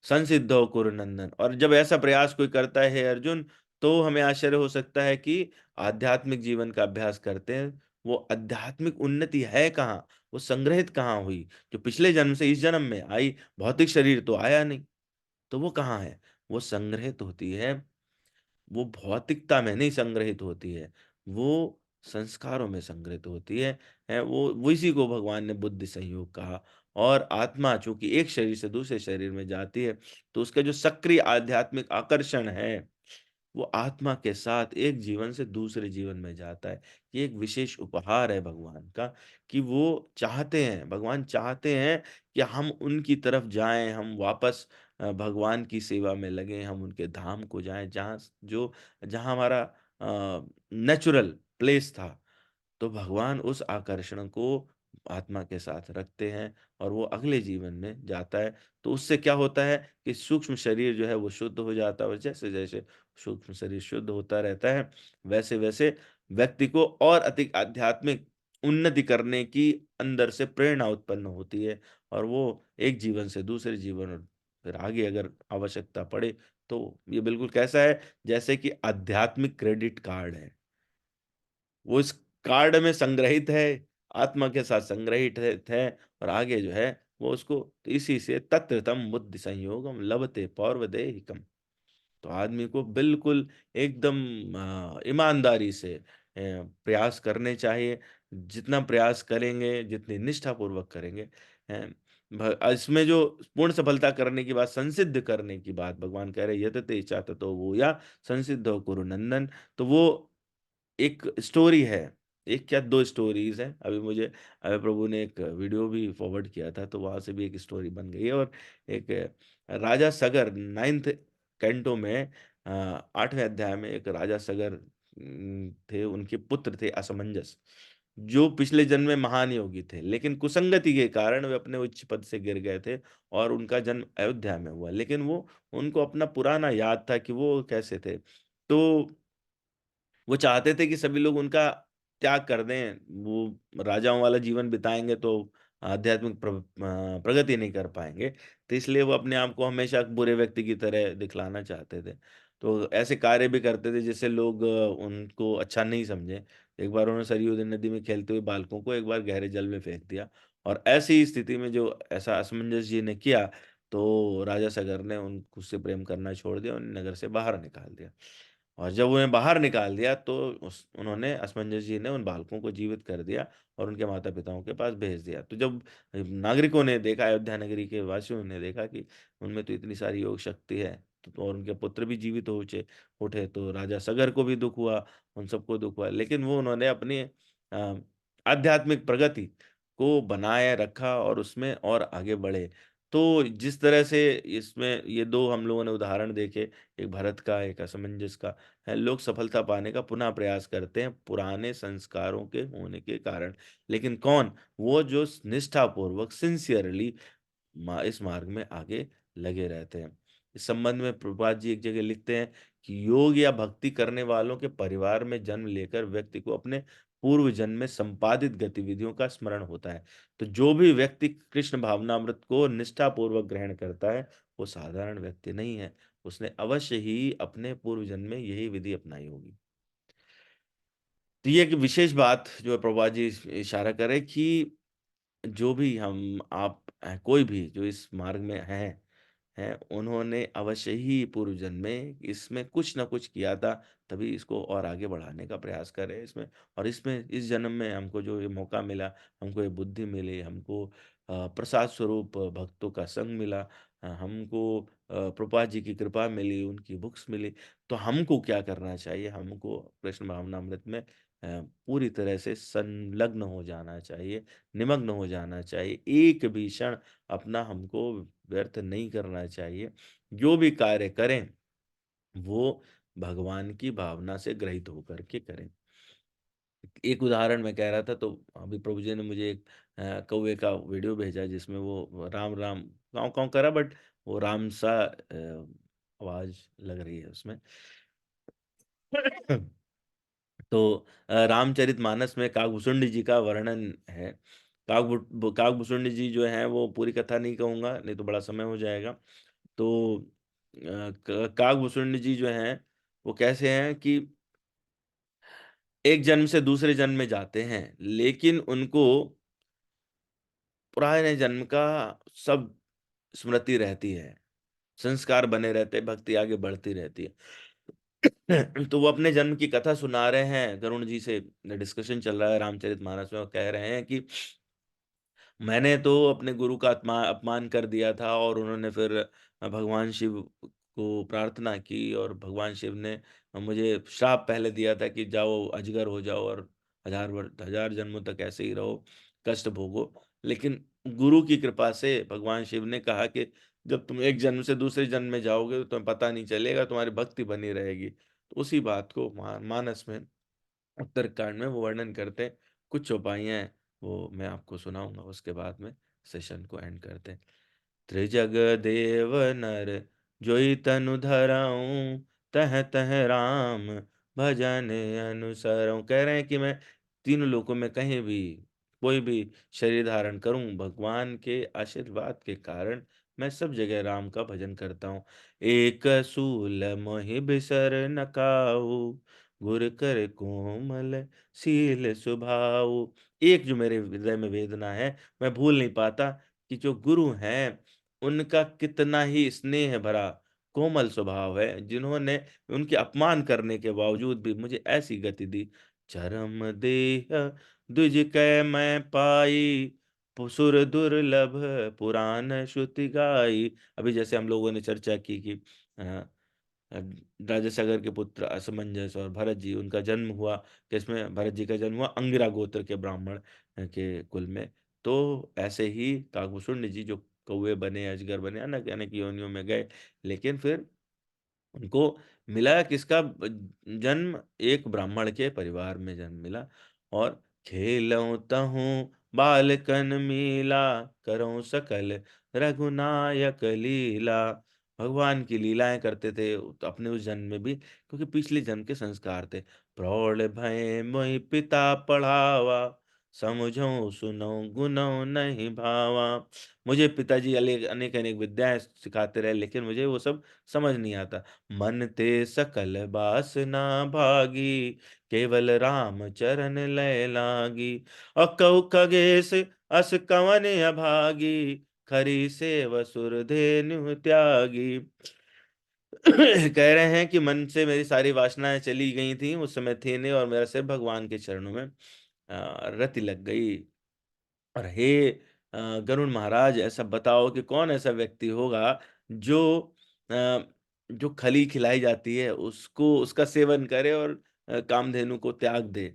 संसिद्धो कुरुनंदन। और जब ऐसा प्रयास कोई करता है अर्जुन, तो हमें आश्चर्य हो सकता है कि आध्यात्मिक जीवन का अभ्यास करते हैं, वो आध्यात्मिक उन्नति है कहाँ, वो संग्रहित कहाँ हुई, जो पिछले जन्म से इस जन्म में आई, भौतिक शरीर तो आया नहीं, तो वो कहाँ है? वो संग्रहित होती है, वो भौतिकता में नहीं संग्रहित होती है, वो संस्कारों में संग्रहित होती है वो इसी को भगवान ने बुद्धि संयोग कहा। और आत्मा चूंकि एक शरीर से दूसरे शरीर में जाती है, तो उसका जो सक्रिय आध्यात्मिक आकर्षण है वो आत्मा के साथ एक जीवन से दूसरे जीवन में जाता है। ये एक विशेष उपहार है भगवान का कि वो चाहते हैं, भगवान चाहते हैं कि हम उनकी तरफ जाएँ, हम वापस भगवान की सेवा में लगें, हम उनके धाम को जाएँ जहाँ हमारा नेचुरल प्लेस था। तो भगवान उस आकर्षण को आत्मा के साथ रखते हैं और वो अगले जीवन में जाता है। तो उससे क्या होता है कि सूक्ष्म शरीर जो है वो शुद्ध हो जाता है और जैसे-जैसे सूक्ष्म शरीर शुद्ध होता रहता है, वैसे-वैसे व्यक्ति को और अधिक आध्यात्मिक उन्नति करने की अंदर से प्रेरणा उत्पन्न होती है और वो एक जीवन से दूसरे जीवन और फिर आगे अगर आवश्यकता पड़े, तो ये बिल्कुल कैसा है, जैसे कि आध्यात्मिक क्रेडिट कार्ड है। वो इस कार्ड में संग्रहित है, आत्मा के साथ संग्रहित है और आगे जो है वो उसको इसी से तत्र तम बुद्धि संयोगम लभते पौर्वदेहिकम। तो आदमी को बिल्कुल एकदम ईमानदारी से प्रयास करने चाहिए। जितना प्रयास करेंगे, जितनी निष्ठापूर्वक करेंगे हैं, इसमें जो पूर्ण सफलता करने की बात, संसिद्ध करने की बात भगवान कह रहे हैं, यतते चा ततो भूया संसिद्धो कुरु नंदन। तो वो एक स्टोरी है, 1 या 2 स्टोरीज़ हैं। अभी प्रभु ने एक वीडियो भी फॉरवर्ड किया था, तो वहाँ से भी एक स्टोरी बन गई है और एक राजा सगर 9th कैंटो में 8वें अध्याय में एक राजा सगर थे, उनके पुत्र थे असमंजस, जो पिछले जन्म में महान योगी थे, लेकिन कुसंगति के कारण वे अपने उच्च पद से गिर गए थे और उनका जन्म अयोध्या में हुआ। लेकिन वो उनको अपना पुराना याद था कि वो कैसे थे। तो वो चाहते थे कि सभी लोग उनका त्याग कर दें, वो राजाओं वाला जीवन बिताएँगे तो आध्यात्मिक प्रगति नहीं कर पाएँगे, तो इसलिए वो अपने आप को हमेशा बुरे व्यक्ति की तरह दिखलाना चाहते थे। तो ऐसे कार्य भी करते थे जिससे लोग उनको अच्छा नहीं समझें। एक बार उन्होंने सरयू नदी में खेलते हुए बालकों को एक बार गहरे जल में फेंक दिया और ऐसी स्थिति में जो ऐसा असमंजस जी ने किया, तो राजा सगर ने उन उससे प्रेम करना छोड़ दिया, उन्हें नगर से बाहर निकाल दिया। और जब उन्हें बाहर निकाल दिया तो उस उन्होंने असमंजस जी ने उन बालकों को जीवित कर दिया और उनके माता-पिताओं के पास भेज दिया। तो जब नागरिकों ने देखा, अयोध्या नगरी के वासियों ने देखा कि उनमें तो इतनी सारी योग शक्ति है, तो और उनके पुत्र भी जीवित हो उचे उठे, तो राजा सगर को भी दुःख हुआ, उन सबको दुःख हुआ। लेकिन वो उन्होंने अपनी आध्यात्मिक प्रगति को बनाए रखा और उसमें और आगे बढ़े। तो जिस तरह से इसमें ये 2 हम लोगों ने उदाहरण देखे, एक भरत का, एक असमंजस का है। लोग सफलता पाने का पुनः प्रयास करते हैं पुराने संस्कारों के होने के कारण। लेकिन कौन? वो जो निष्ठापूर्वक सिंसियरली इस मार्ग में आगे लगे रहते हैं। इस संबंध में प्रभुपाद जी एक जगह लिखते हैं कि योग या भक्ति करने वालों के परिवार में जन्म लेकर व्यक्ति को अपने पूर्व जन्म में संपादित गतिविधियों का स्मरण होता है। तो जो भी व्यक्ति कृष्ण भावनामृत को निष्ठापूर्वक ग्रहण करता है, वो साधारण व्यक्ति नहीं है। उसने अवश्य ही अपने पूर्व जन्म में यही विधि अपनाई होगी। तो ये एक विशेष बात जो प्रभुपाद जी इशारा कर रहे हैं कि जो भी हम आप कोई भी जो इस मार्ग में हैं, उन्होंने अवश्य ही पूर्व जन्म में इसमें कुछ न कुछ किया था, तभी इसको और आगे बढ़ाने का प्रयास कर रहे हैं इसमें। और इसमें इस जन्म में हमको जो ये मौका मिला, हमको ये बुद्धि मिली, हमको प्रसाद स्वरूप भक्तों का संग मिला, हमको प्रभुपाद जी की कृपा मिली, उनकी बुक्स मिली, तो हमको क्या करना चाहिए? हमको कृष्ण भावनामृत में पूरी तरह से संलग्न हो जाना चाहिए, निमग्न हो जाना चाहिए। एक भी क्षण अपना हमको व्यर्थ नहीं करना चाहिए। जो भी कार्य करें, वो भगवान की भावना से ग्रहित होकर के करें। एक उदाहरण मैं कह रहा था तो अभी प्रभु जी ने मुझे एक कौवे का वीडियो भेजा जिसमें वो राम, राम काँव-काँव कर रहा बट वो राम सा आवाज़ लग रही है उसमें। तो रामचरितमानस में कागभूषुंड जी का वर्णन है। कागभूषुंड जी जो हैं वो पूरी कथा नहीं कहूँगा, नहीं तो बड़ा समय हो जाएगा। तो क कागभूषुंड जी जो हैं, वो कैसे हैं कि एक जन्म से दूसरे जन्म में जाते हैं, लेकिन उनको पुराने जन्म का सब स्मृति रहती है, संस्कार बने रहते हैं, भक्ति आगे बढ़ती रहती है। तो वो अपने जन्म की कथा सुना रहे हैं, गरुड़ जी से डिस्कशन चल रहा है रामचरितमानस में, वो कह रहे हैं कि मैंने तो अपने गुरु का अपमान कर दिया था और उन्होंने फिर भगवान शिव को प्रार्थना की और भगवान शिव ने मुझे श्राप पहले दिया था कि जाओ अजगर हो जाओ और 1000 जन्मों तक ऐसे ही रहो, कष्ट भोगो। लेकिन गुरु की कृपा से भगवान शिव ने कहा कि जब तुम एक जन्म से दूसरे जन्म में जाओगे तो तुम्हें पता नहीं चलेगा, तुम्हारी भक्ति बनी रहेगी। तो उसी बात को मानस में उत्तरकांड में वो वर्णन करते हैं। कुछ चौपाइयाँ हैं, वो मैं आपको सुनाऊंगा, उसके बाद में सेशन को एंड करते हैं। त्रिजग देव नर जोई तनु धराऊं, तह तह राम भजन अनुसरऊं। कह रहे हैं कि मैं तीनों लोकों में कहीं भी कोई भी शरीर धारण करूं, भगवान के आशीर्वाद के कारण मैं सब जगह राम का भजन करता हूँ। एक सूल मोहि बिसर न काऊ, गुर कर कोमल सील सुभाऊ। एक जो मेरे हृदय में वेदना है, मैं भूल नहीं पाता कि जो गुरु हैं उनका कितना ही स्नेह भरा कोमल स्वभाव है, जिन्होंने उनके अपमान करने के बावजूद भी मुझे ऐसी गति दी। चरम देह द्विज कै मैं पाई, सुर दुर्लभ पुराण श्रुति गाई। अभी जैसे हम लोगों ने चर्चा की कि अ, राजा सागर के पुत्र असमंजस और भरत जी, उनका जन्म हुआ किसमें? भरत जी का जन्म हुआ अंगिरा गोत्र के ब्राह्मण के कुल में। तो ऐसे ही काकभूषुंड जी जो कौवे बने, अजगर बने, अनेक अनेक योनियों में गए, लेकिन फिर उनको मिला किसका जन्म? एक ब्राह्मण के परिवार में जन्म मिला। और खेलऊं तहूँ बालकन मीला, करऊं सकल रघुनायक लीला। भगवान की लीलाएं करते थे तो अपने उस जन्म में भी, क्योंकि पिछले जन्म के संस्कार थे। प्रौढ़ भय मोहि पिता पढ़ावा, समझो सुनो गुनो नहीं भावा। मुझे पिताजी अनेक अनेक विद्याएं सिखाते रहे, लेकिन मुझे वो सब समझ नहीं आता। मन ते सकल बासना भागी, केवल राम चरण लय लागी। और कऊ खगेश अस कवन अभागी, खरी सेव सुर धेनु त्यागी। कह रहे हैं कि मन से मेरी सारी वासनाएं चली गई थी, उस समय थे नहीं, और मेरा सिर भगवान के चरणों में रति लग गई। और हे गरुण महाराज, ऐसा बताओ कि कौन ऐसा व्यक्ति होगा जो अ, जो खली खिलाई जाती है उसको उसका सेवन करे और कामधेनु को त्याग दे।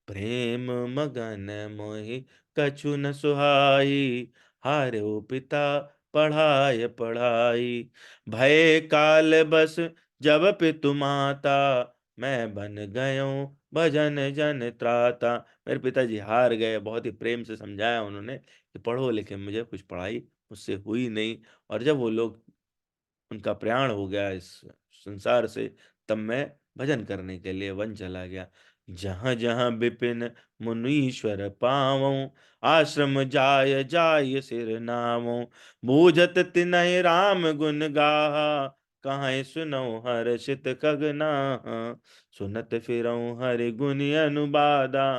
प्रेम मगन मोहि कछु न सुहाई, हार्यो पिता पढ़ाय पढ़ाई। भय काल बस जब पितु माता, मैं बन गयो भजन जन त्राता। मेरे पिताजी हार गए, बहुत ही प्रेम से समझाया उन्होंने कि पढ़ो, लेकिन मुझे कुछ पढ़ाई मुझसे हुई नहीं। और जब वो लोग, उनका प्रयाण हो गया इस संसार से, तब मैं भजन करने के लिए वन चला गया। जहाँ जहाँ विपिन मुनीश्वर पावऊं, आश्रम जाय जाय सिर नावऊं। बूझत तिनहि राम गुण गाहा, कहाँ सुनौ हर्षित खगनाहा। सुनत फिरऊं हरि गुण अनुबादा,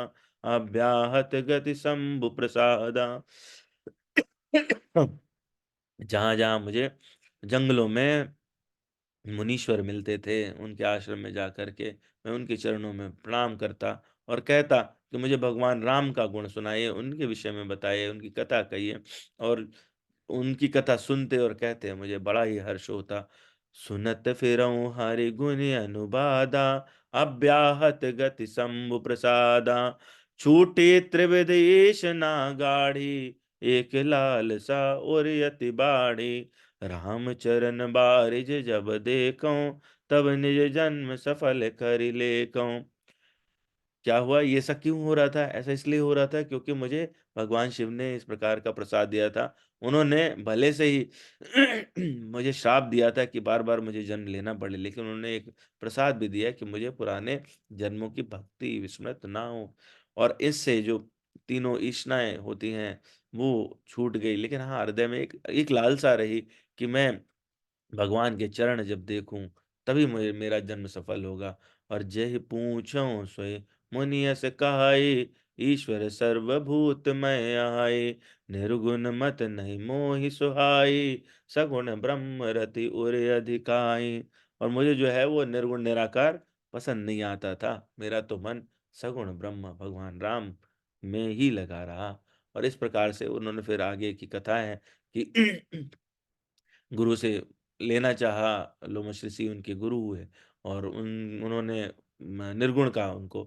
अव्याहत गति शंभु प्रसादा। जहां जहां मुझे जंगलों में मुनीश्वर मिलते थे, उनके आश्रम में जा कर के मैं उनके चरणों में प्रणाम करता और कहता कि मुझे भगवान राम का गुण सुनाइए, उनके विषय में बताइए, उनकी कथा कहिए। और उनकी कथा सुनते और कहते मुझे बड़ा ही हर्ष होता। सुनत फिरऊं हरि गुण अनुबादा, अव्याहत गति शंभु प्रसादा। छूटे त्रिविध ईश ना गाढ़ी, एक लाल सा और यति बाढ़ी। राम चरण बारिज जब देखूं, तब निज जन्म सफल कर लेकूं। क्या हुआ? ये सब क्यों हो रहा था? ऐसा इसलिए हो रहा था क्योंकि मुझे भगवान शिव ने इस प्रकार का प्रसाद दिया था। उन्होंने भले से ही मुझे श्राप दिया था कि बार बार मुझे जन्म लेना पड़े, लेकिन उन्होंने एक प्रसाद भी दिया कि मुझे पुराने जन्मों की भक्ति विस्मृत ना हो। और इससे जो तीनों इच्छाएं होती हैं वो छूट गई। लेकिन हाँ, हृदय में एक एक लालसा रही कि मैं भगवान के चरण जब देखूं तभी मुझे मेरा जन्म सफल होगा। और जय पूछो सोई मुनियस कहाई, ईश्वर सर्वभूत में आए। निर्गुण मत नहीं मोहि सुहाई, सगुण ब्रह्म रति उर अधिकाई। और मुझे जो है वो निर्गुण निराकार पसंद नहीं आता था, मेरा तो मन सगुण ब्रह्म भगवान राम में ही लगा रहा। और इस प्रकार से उन्होंने फिर आगे की कथा है कि गुरु से लेना चाहा, लोमश ऋषि उनके गुरु हुए और उन्होंने निर्गुण का उनको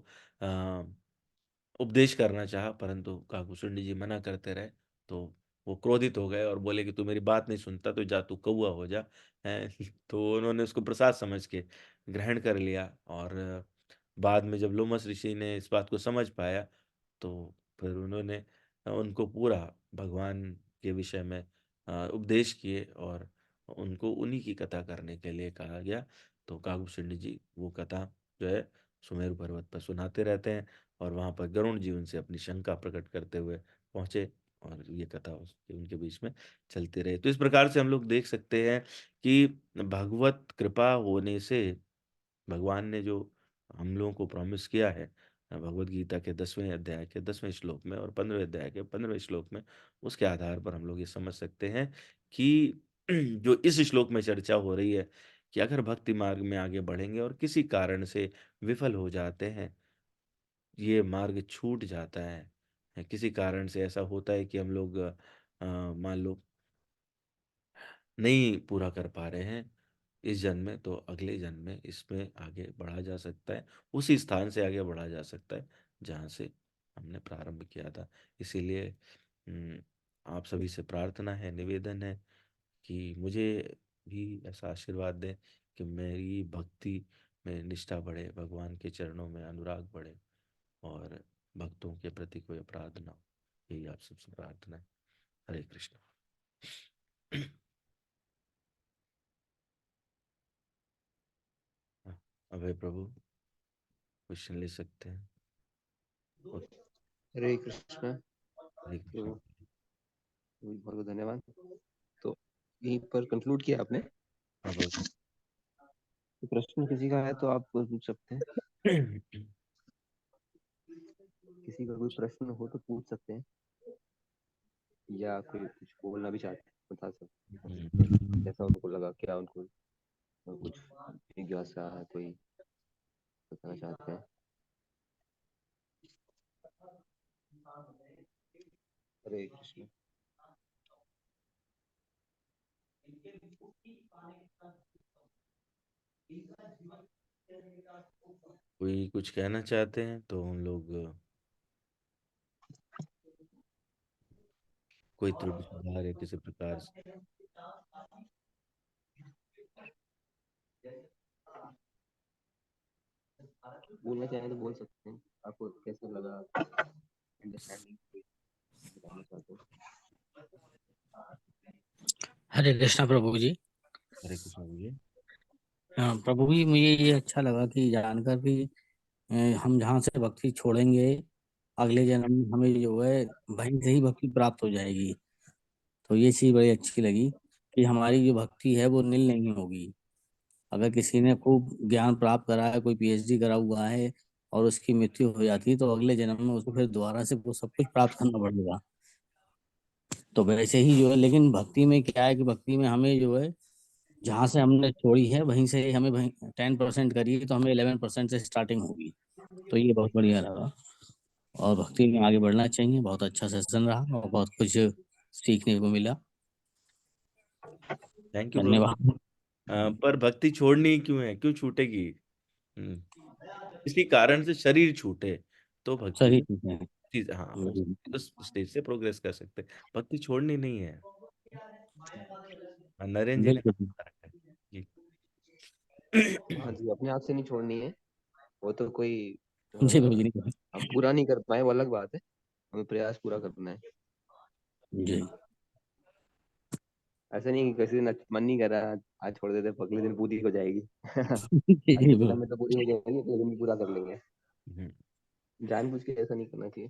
उपदेश करना चाहा, परंतु काकभूषुंडी जी मना करते रहे। तो वो क्रोधित हो गए और बोले कि तू मेरी बात नहीं सुनता तो जा, तू कौवा हो जा है। तो उन्होंने उसको प्रसाद समझ के ग्रहण कर लिया। और बाद में जब लोमस ऋषि ने इस बात को समझ पाया तो फिर उन्होंने उनको पूरा भगवान के विषय में उपदेश किए और उनको उन्हीं की कथा करने के लिए कहा गया। तो काकभूषुंडी जी वो कथा जो है सुमेरु पर्वत पर सुनाते रहते हैं और वहां पर गरुण जी उनसे अपनी शंका प्रकट करते हुए पहुंचे और ये कथा उनके बीच में चलती रही। तो इस प्रकार से हम लोग देख सकते हैं कि भगवत कृपा होने से भगवान ने जो हम लोगों को प्रॉमिस किया है भगवत गीता के 10वें अध्याय के 10वें श्लोक में और 15वें अध्याय के 15वें श्लोक में, उसके आधार पर हम लोग ये समझ सकते हैं कि जो इस श्लोक में चर्चा हो रही है कि अगर भक्ति मार्ग में आगे बढ़ेंगे और किसी कारण से विफल हो जाते हैं, ये मार्ग छूट जाता है, किसी कारण से ऐसा होता है कि हम लोग मान लो नहीं पूरा कर पा रहे हैं इस जन्म में, तो अगले जन्म में इसमें आगे बढ़ा जा सकता है, उसी स्थान से आगे बढ़ा जा सकता है जहाँ से हमने प्रारंभ किया था। इसीलिए हम्म, आप सभी से प्रार्थना है, निवेदन है कि मुझे भी ऐसा आशीर्वाद दें कि मेरी भक्ति में निष्ठा बढ़े, भगवान के चरणों में अनुराग बढ़े और भक्तों के प्रति कोई अपराध ना हो। यही आप सबसे प्रार्थना है। हरे कृष्ण। हाँ, अभय प्रभु क्वेश्चन ले सकते हैं। हरे कृष्णा। हरे तो कृष्ण। बहुत बहुत धन्यवाद। तो यहीं पर कंक्लूड किया आपने। हाँ प्रभु। तो प्रश्न किसी का है तो आप पूछ सकते हैं। किसी का कोई प्रश्न हो तो पूछ सकते हैं या कोई कुछ बोलना भी चाहते हैं बता सकते हैं। जैसा उनको लगा, क्या उनको कुछ जिज्ञासा है, कोई बताना चाहते हैं। हरे कृष्ण। कोई कुछ कहना चाहते हैं तो हम लोग कोई त्रुटि सुधार है किसी प्रकार से। बोलना चाहें तो बोल सकते हैं। आपको कैसा लगा, अंडरस्टैंडिंग बताना चाहते हैं। हरे कृष्णा प्रभु जी। हरे कृष्ण जी। प्रभु जी मुझे ये अच्छा लगा कि जानकर कि हम जहाँ से भक्ति छोड़ेंगे अगले जन्म में हमें जो है वहीं से ही भक्ति प्राप्त हो जाएगी। तो ये चीज बड़ी अच्छी लगी कि हमारी जो भक्ति है वो नील नहीं होगी। अगर किसी ने खूब ज्ञान प्राप्त करा है, कोई पीएचडी करा हुआ है और उसकी मृत्यु हो जाती है, तो अगले जन्म में उसको फिर दोबारा से वो सब कुछ प्राप्त करना पड़ेगा। तो वैसे ही जो है, लेकिन भक्ति में क्या है कि भक्ति में हमें जो है जहाँ से हमने छोड़ी है वहीं से हमें 10% करिए तो हमें 11% से स्टार्टिंग होगी। तो ये बहुत बढ़िया लगा और भक्ति में आगे बढ़ना चाहिए। बहुत अच्छा सेशन रहा और बहुत कुछ सीखने को मिला। थैंक यू प्रभु। धन्यवाद। पर भक्ति छोड़नी क्यों है, क्यों छूटेगी? हम्म, किसी कारण से शरीर छूटे तो भक्ति सही में ठीक है। हाँ उस स्टेज से प्रोग्रेस कर सकते हैं। भक्ति छोड़नी नहीं है। नरेंद्र जी ने बिल्कुल। बता रखा है जी। हाँ जी, अपने आप से नहीं छोड़नी है। वो तो कोई जी प्रभु जी। हम पूरा नहीं कर पाए वो अलग बात है, हमें प्रयास पूरा करना है। जी ऐसा नहीं कि किसी दिन मन नहीं कर रहा आज छोड़ देते, अगले दिन पूरी हो जाएगी। जी आज के बिल्कुल। जन्म में तो पूरी हो जाएगी, अगले दिन भी पूरा कर लेंगे। हम्म, जानबूझ के ऐसा नहीं करना चाहिए।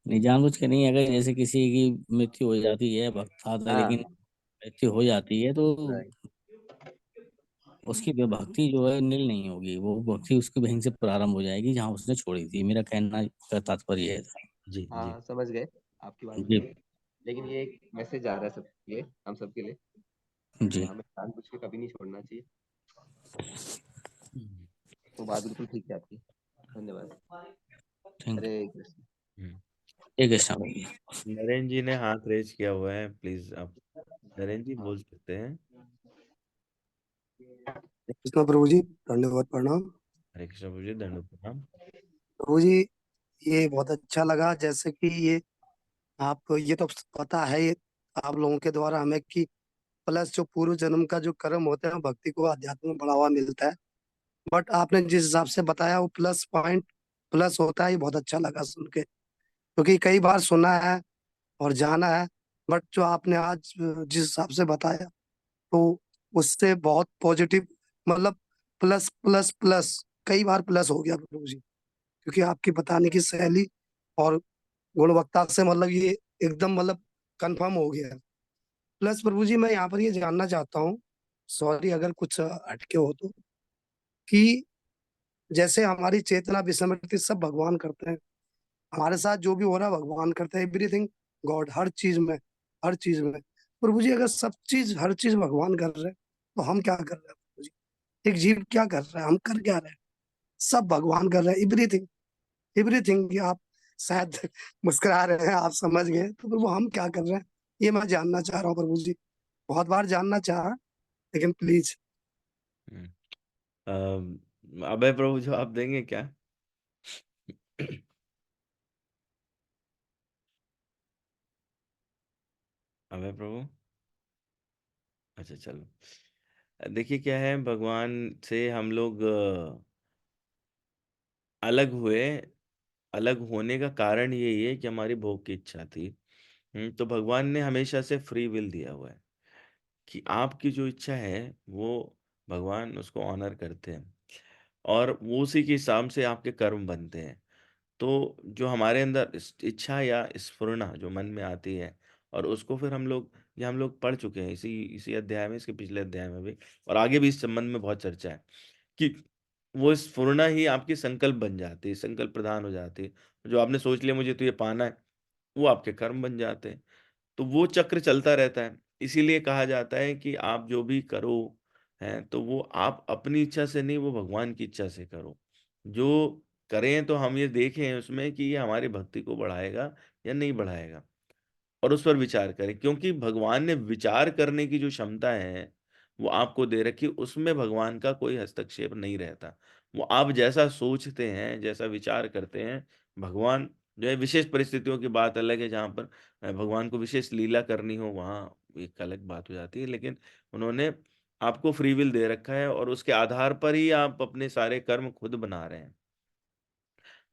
नहीं जानबूझ के नहीं, अगर जैसे किसी की मृत्यु हो जाती है, भक्त साथ है लेकिन हाँ मृत्यु हो जाती है, तो right। उसकी भक्ति जो है नील नहीं होगी। वो भक्ति उसकी वहीं से प्रारंभ हो जाएगी जहाँ उसने छोड़ी थी। मेरा कहना का तात्पर्य है। जी जी। हाँ समझ गए आपकी बात को। जी लेकिन ये एक मैसेज आ रहा है सबके लिए, हम सबके लिए। जी। हमें जानबूझ के कभी नहीं छोड़ना चाहिए। हम्म, तो बात बिल्कुल ठीक है आपकी। धन्यवाद। Thank Hare Krishna. Hmm. You. एक ऐसा भाई। नरेंद्र जी ने हाथ रेज किया हुआ है, प्लीज आप नरेंद्र जी हाँ बोल सकते हैं। कृष्ण प्रभु जी, धन्यवाद, प्रणाम। हरे कृष्ण प्रभु जी, दंड प्रणाम। प्रभु जी, ये बहुत अच्छा लगा, जैसे कि ये आप, ये तो पता है ये आप लोगों के द्वारा हमें कि प्लस जो पूर्व जन्म का जो कर्म होते हैं भक्ति को अध्यात्म में बढ़ावा मिलता है। बट आपने जिस हिसाब से बताया वो प्लस पॉइंट प्लस होता है, ये बहुत अच्छा लगा सुन के, क्योंकि कई बार सुना है और जाना है, बट जो आपने आज जिस हिसाब से बताया तो उससे बहुत पॉजिटिव, मतलब प्लस प्लस प्लस कई बार प्लस हो गया प्रभु जी, क्योंकि आपकी बताने की शैली और गुणवत्ता से मतलब ये एकदम मतलब कंफर्म हो गया है। प्लस प्रभु जी, मैं यहाँ पर ये जानना चाहता हूँ, सॉरी अगर कुछ हटके हो तो, कि जैसे हमारी चेतना विस्मृति सब भगवान करते हैं, हमारे साथ जो भी हो रहा है भगवान करते हैं, एवरीथिंग गॉड, हर चीज में, हर चीज में। प्रभु जी, अगर सब चीज हर चीज भगवान कर रहे हैं तो हम क्या कर रहे हैं प्रभु जी? एक जीव क्या कर रहा है, हम कर क्या रहे हैं? सब भगवान कर रहे हैं, एवरीथिंग, एवरीथिंग। आप शायद मुस्कुरा रहे हैं, आप समझ गए, तो प्रभु हम क्या कर रहे हैं ये मैं जानना चाह रहा हूँ प्रभु जी। बहुत बार जानना चाहा, लेकिन प्लीज। हम्म, अभय प्रभु जवाब देंगे क्या? अभय प्रभु, अच्छा चलो। देखिए क्या है, भगवान से हम लोग अलग हुए। अलग होने का कारण यही है कि हमारी भोग की इच्छा थी। तो भगवान ने हमेशा से फ्री विल दिया हुआ है कि आपकी जो इच्छा है वो भगवान उसको ऑनर करते हैं, और वो उसी के हिसाब से आपके कर्म बनते हैं। तो जो हमारे अंदर इच्छा या स्फुरना जो मन में आती है, और उसको फिर हम लोग, ये हम लोग पढ़ चुके हैं इसी इसी अध्याय में, इसके पिछले अध्याय में भी, और आगे भी इस संबंध में बहुत चर्चा है कि वो स्फुरना ही आपकी संकल्प बन जाती है, संकल्प प्रधान हो जाती है। जो आपने सोच लिया मुझे तो ये पाना है, वो आपके कर्म बन जाते हैं। तो वो चक्र चलता रहता है। इसीलिए कहा जाता है कि आप जो भी करो हैं, तो वो आप अपनी इच्छा से नहीं, वो भगवान की इच्छा से करो। जो करें तो हम ये देखें उसमें कि ये हमारी भक्ति को बढ़ाएगा या नहीं बढ़ाएगा, और उस पर विचार करें, क्योंकि भगवान ने विचार करने की जो क्षमता है वो आपको दे रखी, उसमें भगवान का कोई हस्तक्षेप नहीं रहता। वो आप जैसा सोचते हैं, जैसा विचार करते हैं, भगवान जो है, विशेष परिस्थितियों की बात अलग है, जहाँ पर भगवान को विशेष लीला करनी हो वहाँ एक अलग बात हो जाती है, लेकिन उन्होंने आपको फ्री विल दे रखा है, और उसके आधार पर ही आप अपने सारे कर्म खुद बना रहे हैं।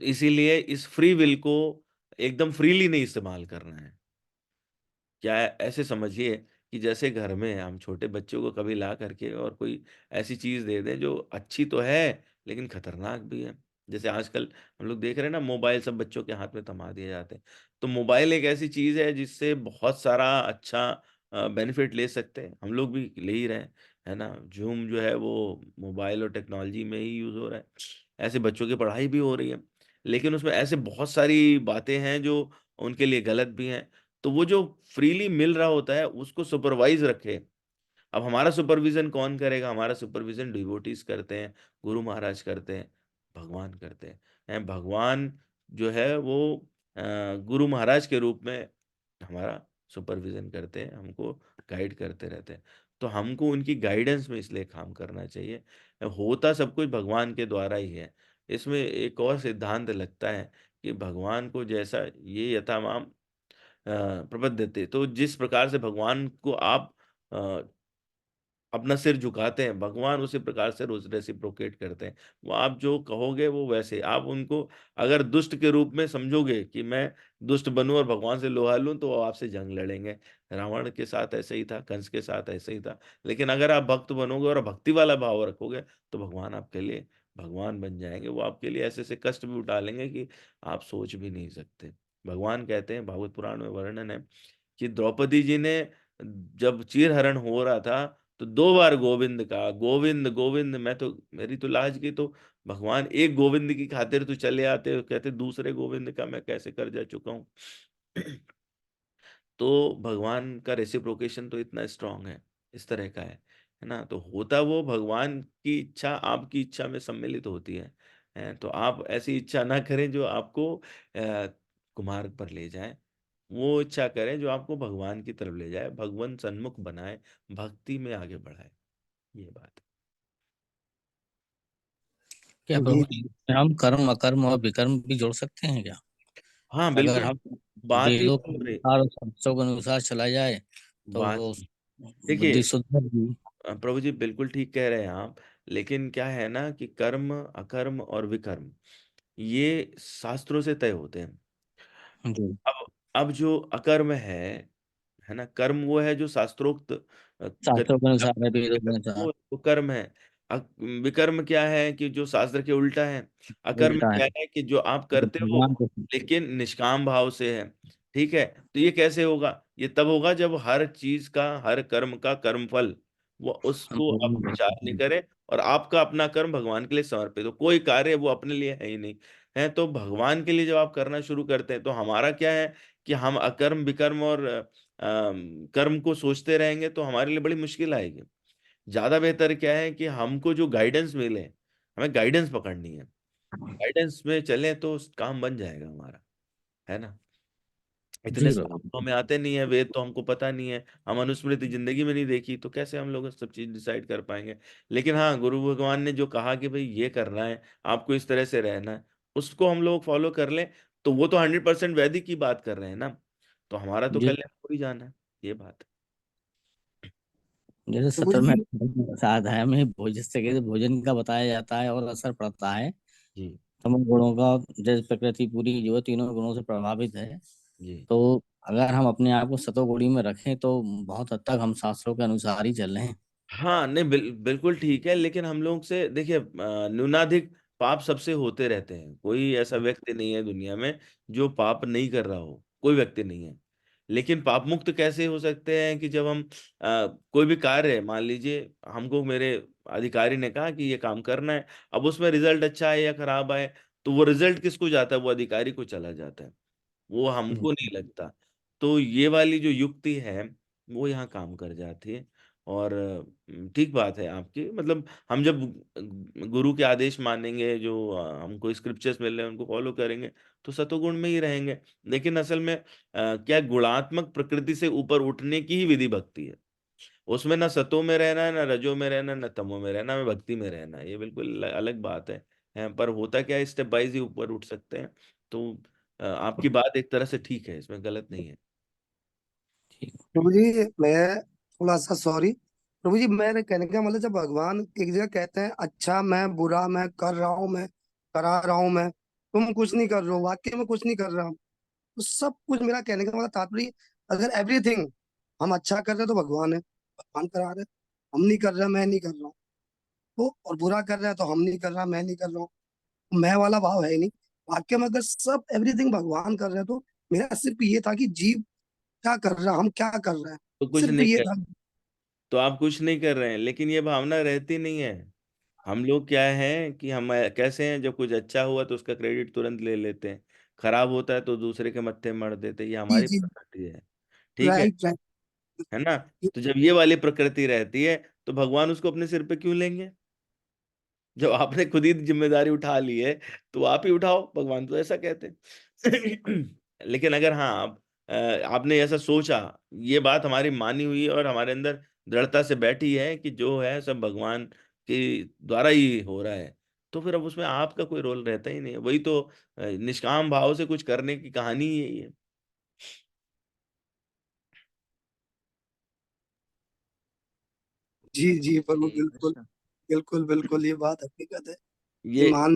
इसीलिए इस फ्री विल को एकदम फ्रीली नहीं इस्तेमाल करना है। क्या ऐसे समझिए कि जैसे घर में हम छोटे बच्चों को कभी ला करके और कोई ऐसी चीज़ दे दें जो अच्छी तो है, लेकिन खतरनाक भी है। जैसे आजकल हम लोग देख रहे हैं ना, मोबाइल सब बच्चों के हाथ में थमा दिए जाते हैं। तो मोबाइल एक ऐसी चीज़ है जिससे बहुत सारा अच्छा बेनिफिट ले सकते हैं। हम लोग भी ले ही रहे हैं, है ना? ज़ूम जो है वो मोबाइल और टेक्नोलॉजी में ही यूज़ हो रहा है। ऐसे बच्चों की पढ़ाई भी हो रही है। लेकिन उसमें ऐसे बहुत सारी बातें हैं जो उनके लिए गलत भी हैं। तो वो जो फ्रीली मिल रहा होता है उसको सुपरवाइज रखे। अब हमारा सुपरविजन कौन करेगा? हमारा सुपरविजन डिवोटीज करते हैं, गुरु महाराज करते हैं, भगवान करते हैं। भगवान जो है वो गुरु महाराज के रूप में हमारा सुपरविजन करते हैं, हमको गाइड करते रहते हैं। तो हमको उनकी गाइडेंस में इसलिए काम करना चाहिए। होता सब कुछ भगवान के द्वारा ही है। इसमें एक और सिद्धांत लगता है कि भगवान को जैसा ये यथामाम प्रपद्यते, तो जिस प्रकार से भगवान को आप अ, अपना सिर झुकाते हैं, भगवान उसी प्रकार से रेसिप्रोकेट करते हैं। वो आप जो कहोगे वो वैसे, आप उनको अगर दुष्ट के रूप में समझोगे कि मैं दुष्ट बनूँ और भगवान से लोहा लूँ, तो वो आपसे जंग लड़ेंगे। रावण के साथ ऐसे ही था, कंस के साथ ऐसे ही था। लेकिन अगर आप भक्त बनोगे और भक्ति वाला भाव रखोगे, तो भगवान आपके लिए भगवान बन जाएँगे। वो आपके लिए ऐसे-ऐसे कष्ट भी उठा लेंगे कि आप सोच भी नहीं सकते। भगवान कहते हैं, भागवत पुराण में वर्णन है कि द्रौपदी जी ने जब चीरहरण हो रहा था, तो 2 बार गोविंद कहा, गोविंद, गोविंद। मैं तो, मेरी तो लाज की, तो भगवान एक गोविंद की खातिर तो चले आते, हो कहते दूसरे गोविंद का मैं कैसे कर्जा चुकाऊँ? तो भगवान का रेसिप्रोकेशन तो इतना स्ट्रॉन्ग है, इस तरह का है ना? तो होता वो भगवान की इच्छा आपकी इच्छा में सम्मिलित होती है। तो आप ऐसी इच्छा ना करें जो आपको कुमार्ग पर ले जाए। वो इच्छा करें जो आपको भगवान की तरफ ले जाए, भगवन सन्मुख बनाए, भक्ति में आगे बढ़ाए। ये बात है। क्या जी प्रभु जी जी, इसमें हम कर्म अकर्म और विकर्म भी जोड़ सकते हैं क्या? हाँ अगर बिल्कुल। हम बात ही वेदों के हो रही अनुसार और शास्त्रों के अनुसार चला जाए तो बात वो देखिए, बुद्धि सुधर। प्रभु जी बिल्कुल ठीक कह रहे हैं आप। लेकिन क्या है ना कि कर्म अकर्म और विकर्म ये शास्त्रों से तय होते हैं। जी अब जो अकर्म है ना, कर्म वो है जो शास्त्रोक्त शास्त्रों के अनुसार है, वेदों के गति, अनुसार वो कर्म है। विकर्म क्या है कि जो शास्त्र के उल्टा है। अकर्म उल्टा है, क्या है कि जो आप जो करते हो भगवान को। लेकिन निष्काम भाव से है। ठीक है, तो ये कैसे होगा? ये तब होगा जब हर चीज का, हर कर्म का कर्मफल वो हम उसको आप भगवान विचार नहीं को- करें, और आपका अपना कर्म भगवान के लिए समर्पित हो। कोई कार्य वो अपने लिए है ही नहीं। है तो भगवान के लिए जब आप करना शुरू करते हैं तो हमारा क्या है कि हम अकर्म विकर्म और कर्म को सोचते रहेंगे तो हमारे लिए बड़ी मुश्किल आएगी। ज्यादा बेहतर क्या है कि हमको जो गाइडेंस मिले, हमें गाइडेंस पकड़नी है, गाइडेंस में चलें तो काम बन जाएगा हमारा। है ना? इतने जी श्लोक तो प्रभु। हमें आते नहीं है, वेद तो हमको पता नहीं है, हम अनुस्मृति जिंदगी में नहीं देखी, तो कैसे हम लोग सब चीज डिसाइड कर पाएंगे? लेकिन हाँ, गुरु भगवान ने जो कहा कि भाई ये करना है, आपको इस तरह से रहना है, उसको हम लोग फॉलो कर लें तो वो तो 100% वैदिक की बात कर रहे हैं ना, तो हमारा तो जी कल्याण हो ही जाना है। ये बात जैसे प्रभु सत्र में जी अध्याय में भोजन जिससे कि भोजन का बताया जाता है और असर पड़ता है जी तमो गुणों का। जैसे प्रकृति पूरी जो है तीनों गुणों से प्रभावित है, जी। तो अगर हम अपने आप को सतोगुणी में रखें तो बहुत हद तक हम शास्त्रों के अनुसार ही चल रहे हैं। हाँ नहीं, बिल्कुल ठीक है। लेकिन हम लोग से देखिए, न्यूनाधिक पाप सबसे होते रहते हैं। कोई ऐसा व्यक्ति नहीं है दुनिया में जो पाप नहीं कर रहा हो, कोई व्यक्ति नहीं है। लेकिन पाप मुक्त कैसे हो सकते हैं कि जब हम कोई भी कार्य है, मान लीजिए हमको मेरे अधिकारी ने कहा कि ये काम करना है, अब उसमें रिजल्ट अच्छा आए या खराब आए, तो वो रिजल्ट किसको जाता है? वो अधिकारी को चला जाता है, वो हमको नहीं लगता। तो ये वाली जो युक्ति है वो यहाँ काम कर जाती है। और ठीक बात है आपकी। मतलब हम जब गुरु के आदेश मानेंगे, जो हमको स्क्रिप्चर्स मिल रहे हैं उनको फॉलो करेंगे, तो सतोगुण में ही रहेंगे। लेकिन असल में क्या, गुणात्मक प्रकृति से ऊपर उठने की ही विधि भक्ति है। उसमें ना सतो में रहना है, ना रजो में रहना है, ना तमो में रहना है, हमें भक्ति में रहना है। ये बिल्कुल अलग बात है। पर होता क्या है, स्टेप बाइज ही ऊपर उठ सकते हैं। तो आपकी बात एक तरह से ठीक है, इसमें गलत नहीं है। ठीक। प्रभु जी मैं थोड़ा सा सॉरी। प्रभु जी मेरे कहने का मतलब जब भगवान एक जगह कहते हैं अच्छा मैं बुरा मैं कर रहा हूँ मैं करा रहा हूँ मैं, तुम कुछ नहीं कर रहे हो, वाकई में कुछ नहीं कर रहा हूँ, तो सब कुछ मेरा कहने का मतलब तात्पर्य अगर एवरीथिंग हम अच्छा कर रहे हैं तो भगवान है, भगवान करा रहे हैं। हम नहीं कर रहे मैं नहीं कर रहा हूँ, तो और बुरा कर रहे हैं तो हम नहीं कर रहा मैं नहीं कर रहा हूँ, मैं वाला भाव है ही नहीं। वाक्य में अगर सब एवरीथिंग भगवान कर रहे हैं तो मेरा सिर्फ ये था कि जीव क्या कर रहा है हम क्या कर रहे हैं, तो कुछ सिर्फ नहीं ये कर था। तो आप कुछ नहीं कर रहे हैं, लेकिन ये भावना रहती नहीं है। हम लोग क्या है कि हम कैसे हैं, जब कुछ अच्छा हुआ तो उसका क्रेडिट तुरंत ले लेते हैं, खराब होता है तो दूसरे के मत्थे मर देते हैं। ये जी हमारी जी प्रकृति है। ठीक राइट राइट। है ना? तो जब ये वाली प्रकृति रहती है तो भगवान उसको अपने सिर पे क्यों लेंगे? जब आपने खुद ही जिम्मेदारी उठा ली है तो आप ही उठाओ, भगवान तो ऐसा कहते हैं। लेकिन अगर हाँ आपने ऐसा सोचा, ये बात हमारी मानी हुई है और हमारे अंदर दृढ़ता से बैठी है कि जो है सब भगवान के द्वारा ही हो रहा है, तो फिर अब उसमें आपका कोई रोल रहता ही नहीं है। वही तो निष्काम भाव से कुछ करने की कहानी ही यही है। जी जी प्रभु हरे बिल्कुल कृष्णा। बिल्कुल बिल्कुल ये बात हकीकत है कि ये मान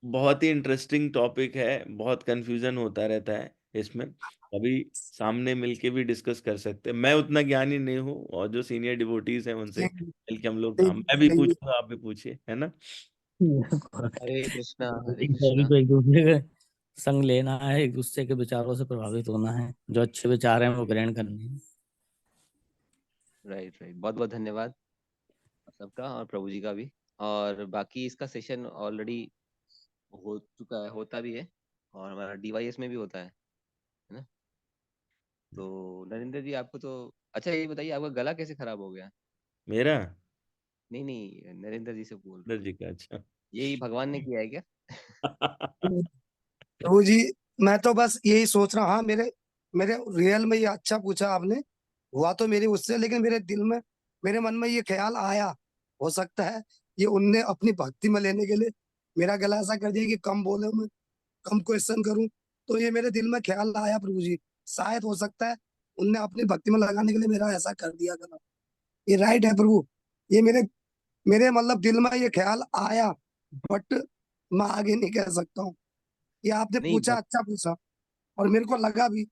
बहुत ही इंटरेस्टिंग टॉपिक है, बहुत कंफ्यूजन होता रहता है इसमें। कभी सामने मिलके भी डिस्कस कर सकते हैं। मैं उतना ज्ञानी नहीं हूँ, और जो सीनियर डिवोटीज हैं उनसे मिलके हम लोग, मैं भी पूछूंगा, आप भी पूछिए, है ना? हरे कृष्णा हरे सभी कृष्णा। को एक दूसरे के संग लेना है, एक दूसरे के विचारों से प्रभावित होना है, जो अच्छे विचार हैं वो ग्रहण करने हैं। राइट राइट, बहुत बहुत धन्यवाद सबका, और प्रभु जी का भी। और बाकी इसका सेशन ऑलरेडी हो चुका है, होता भी है, और हमारा डीवाईएस में भी होता है ना? तो नरेंद्र जी, आपको तो अच्छा ये बताइए, आपका गला कैसे खराब हो गया? मेरा नहीं नहीं, नरेंद्र जी से बोल रहा अंदर हूँ। जी का, अच्छा। यही भगवान ने किया है क्या? प्रभु जी मैं तो बस यही सोच रहा हूँ। हाँ मेरे मेरे रियल में ये अच्छा पूछा आपने, हुआ तो मेरी उससे, लेकिन मेरे दिल में मेरे मन में ये ख्याल आया हो सकता है ये उनने अपनी भक्ति में लेने के लिए मेरा गला ऐसा कर दिया कि कम बोले, मैं कम क्वेश्चन करूं। तो ये मेरे दिल में ख्याल आया प्रभु जी, शायद हो सकता है उनने अपनी भक्ति में लगाने के लिए मेरा ऐसा कर दिया गला। ये राइट है प्रभु, ये मेरे मेरे मतलब दिल में ये ख्याल आया, बट मैं आगे नहीं कह सकता हूँ। ये आपने नहीं पूछा, अच्छा पूछा, और मेरे को लगा भी,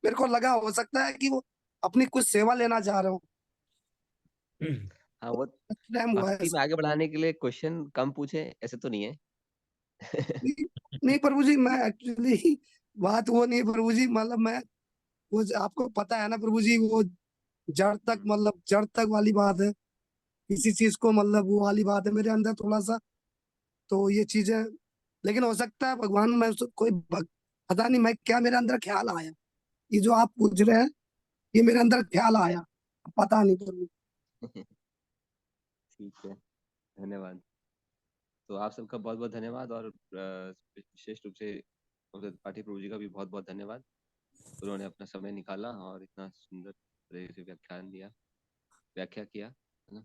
मेरे को लगा हो सकता है कि वो अपनी कुछ सेवा लेना चाह रहे हो। हाँ, वो टाइम हुआ है भक्ति में ऐसा। आगे बढ़ाने के लिए क्वेश्चन कम पूछे ऐसे तो नहीं है। नहीं, नहीं प्रभु जी, मैं एक्चुअली बात वो नहीं प्रभु जी, मतलब मैं वो आपको पता है ना प्रभु जी, वो जड़ तक, मतलब जड़ तक वाली बात है, किसी चीज को मतलब वो वाली बात है मेरे अंदर थोड़ा सा। तो ये चीजें, लेकिन हो सकता है भगवान में कोई पता नहीं मैं क्या, मेरे अंदर ख्याल आया, ये जो आप पूछ रहे हैं, ये मेरे अंदर ख्याल आया, पता नहीं प्रभु। ठीक है, धन्यवाद। तो आप सबका बहुत बहुत धन्यवाद, और विशेष रूप से त्रिपाठी प्रभु जी का भी बहुत बहुत धन्यवाद। उन्होंने अपना समय निकाला और इतना सुंदर तरीके से व्याख्या किया, है ना।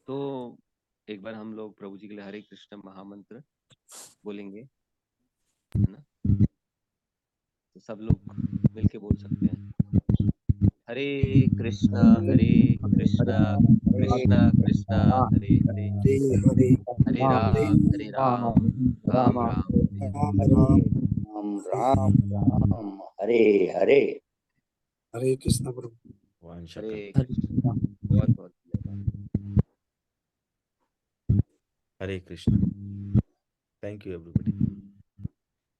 तो एक बार हम लोग प्रभु जी के लिए हरे कृष्ण महामंत्र बोलेंगे, है ना। तो सब लोग मिलके बोल सकते हैं, हरे कृष्णा कृष्णा कृष्णा हरे हरे, हरे हरे, हरे हरे राम राम राम हरे राम राम, राम राम राम हरे हरे। हरे कृष्ण प्रभु। वांछा हरे कल्प कृष्ण। बहुत बहुत धन्यवाद। हरे कृष्ण। Thank you everybody.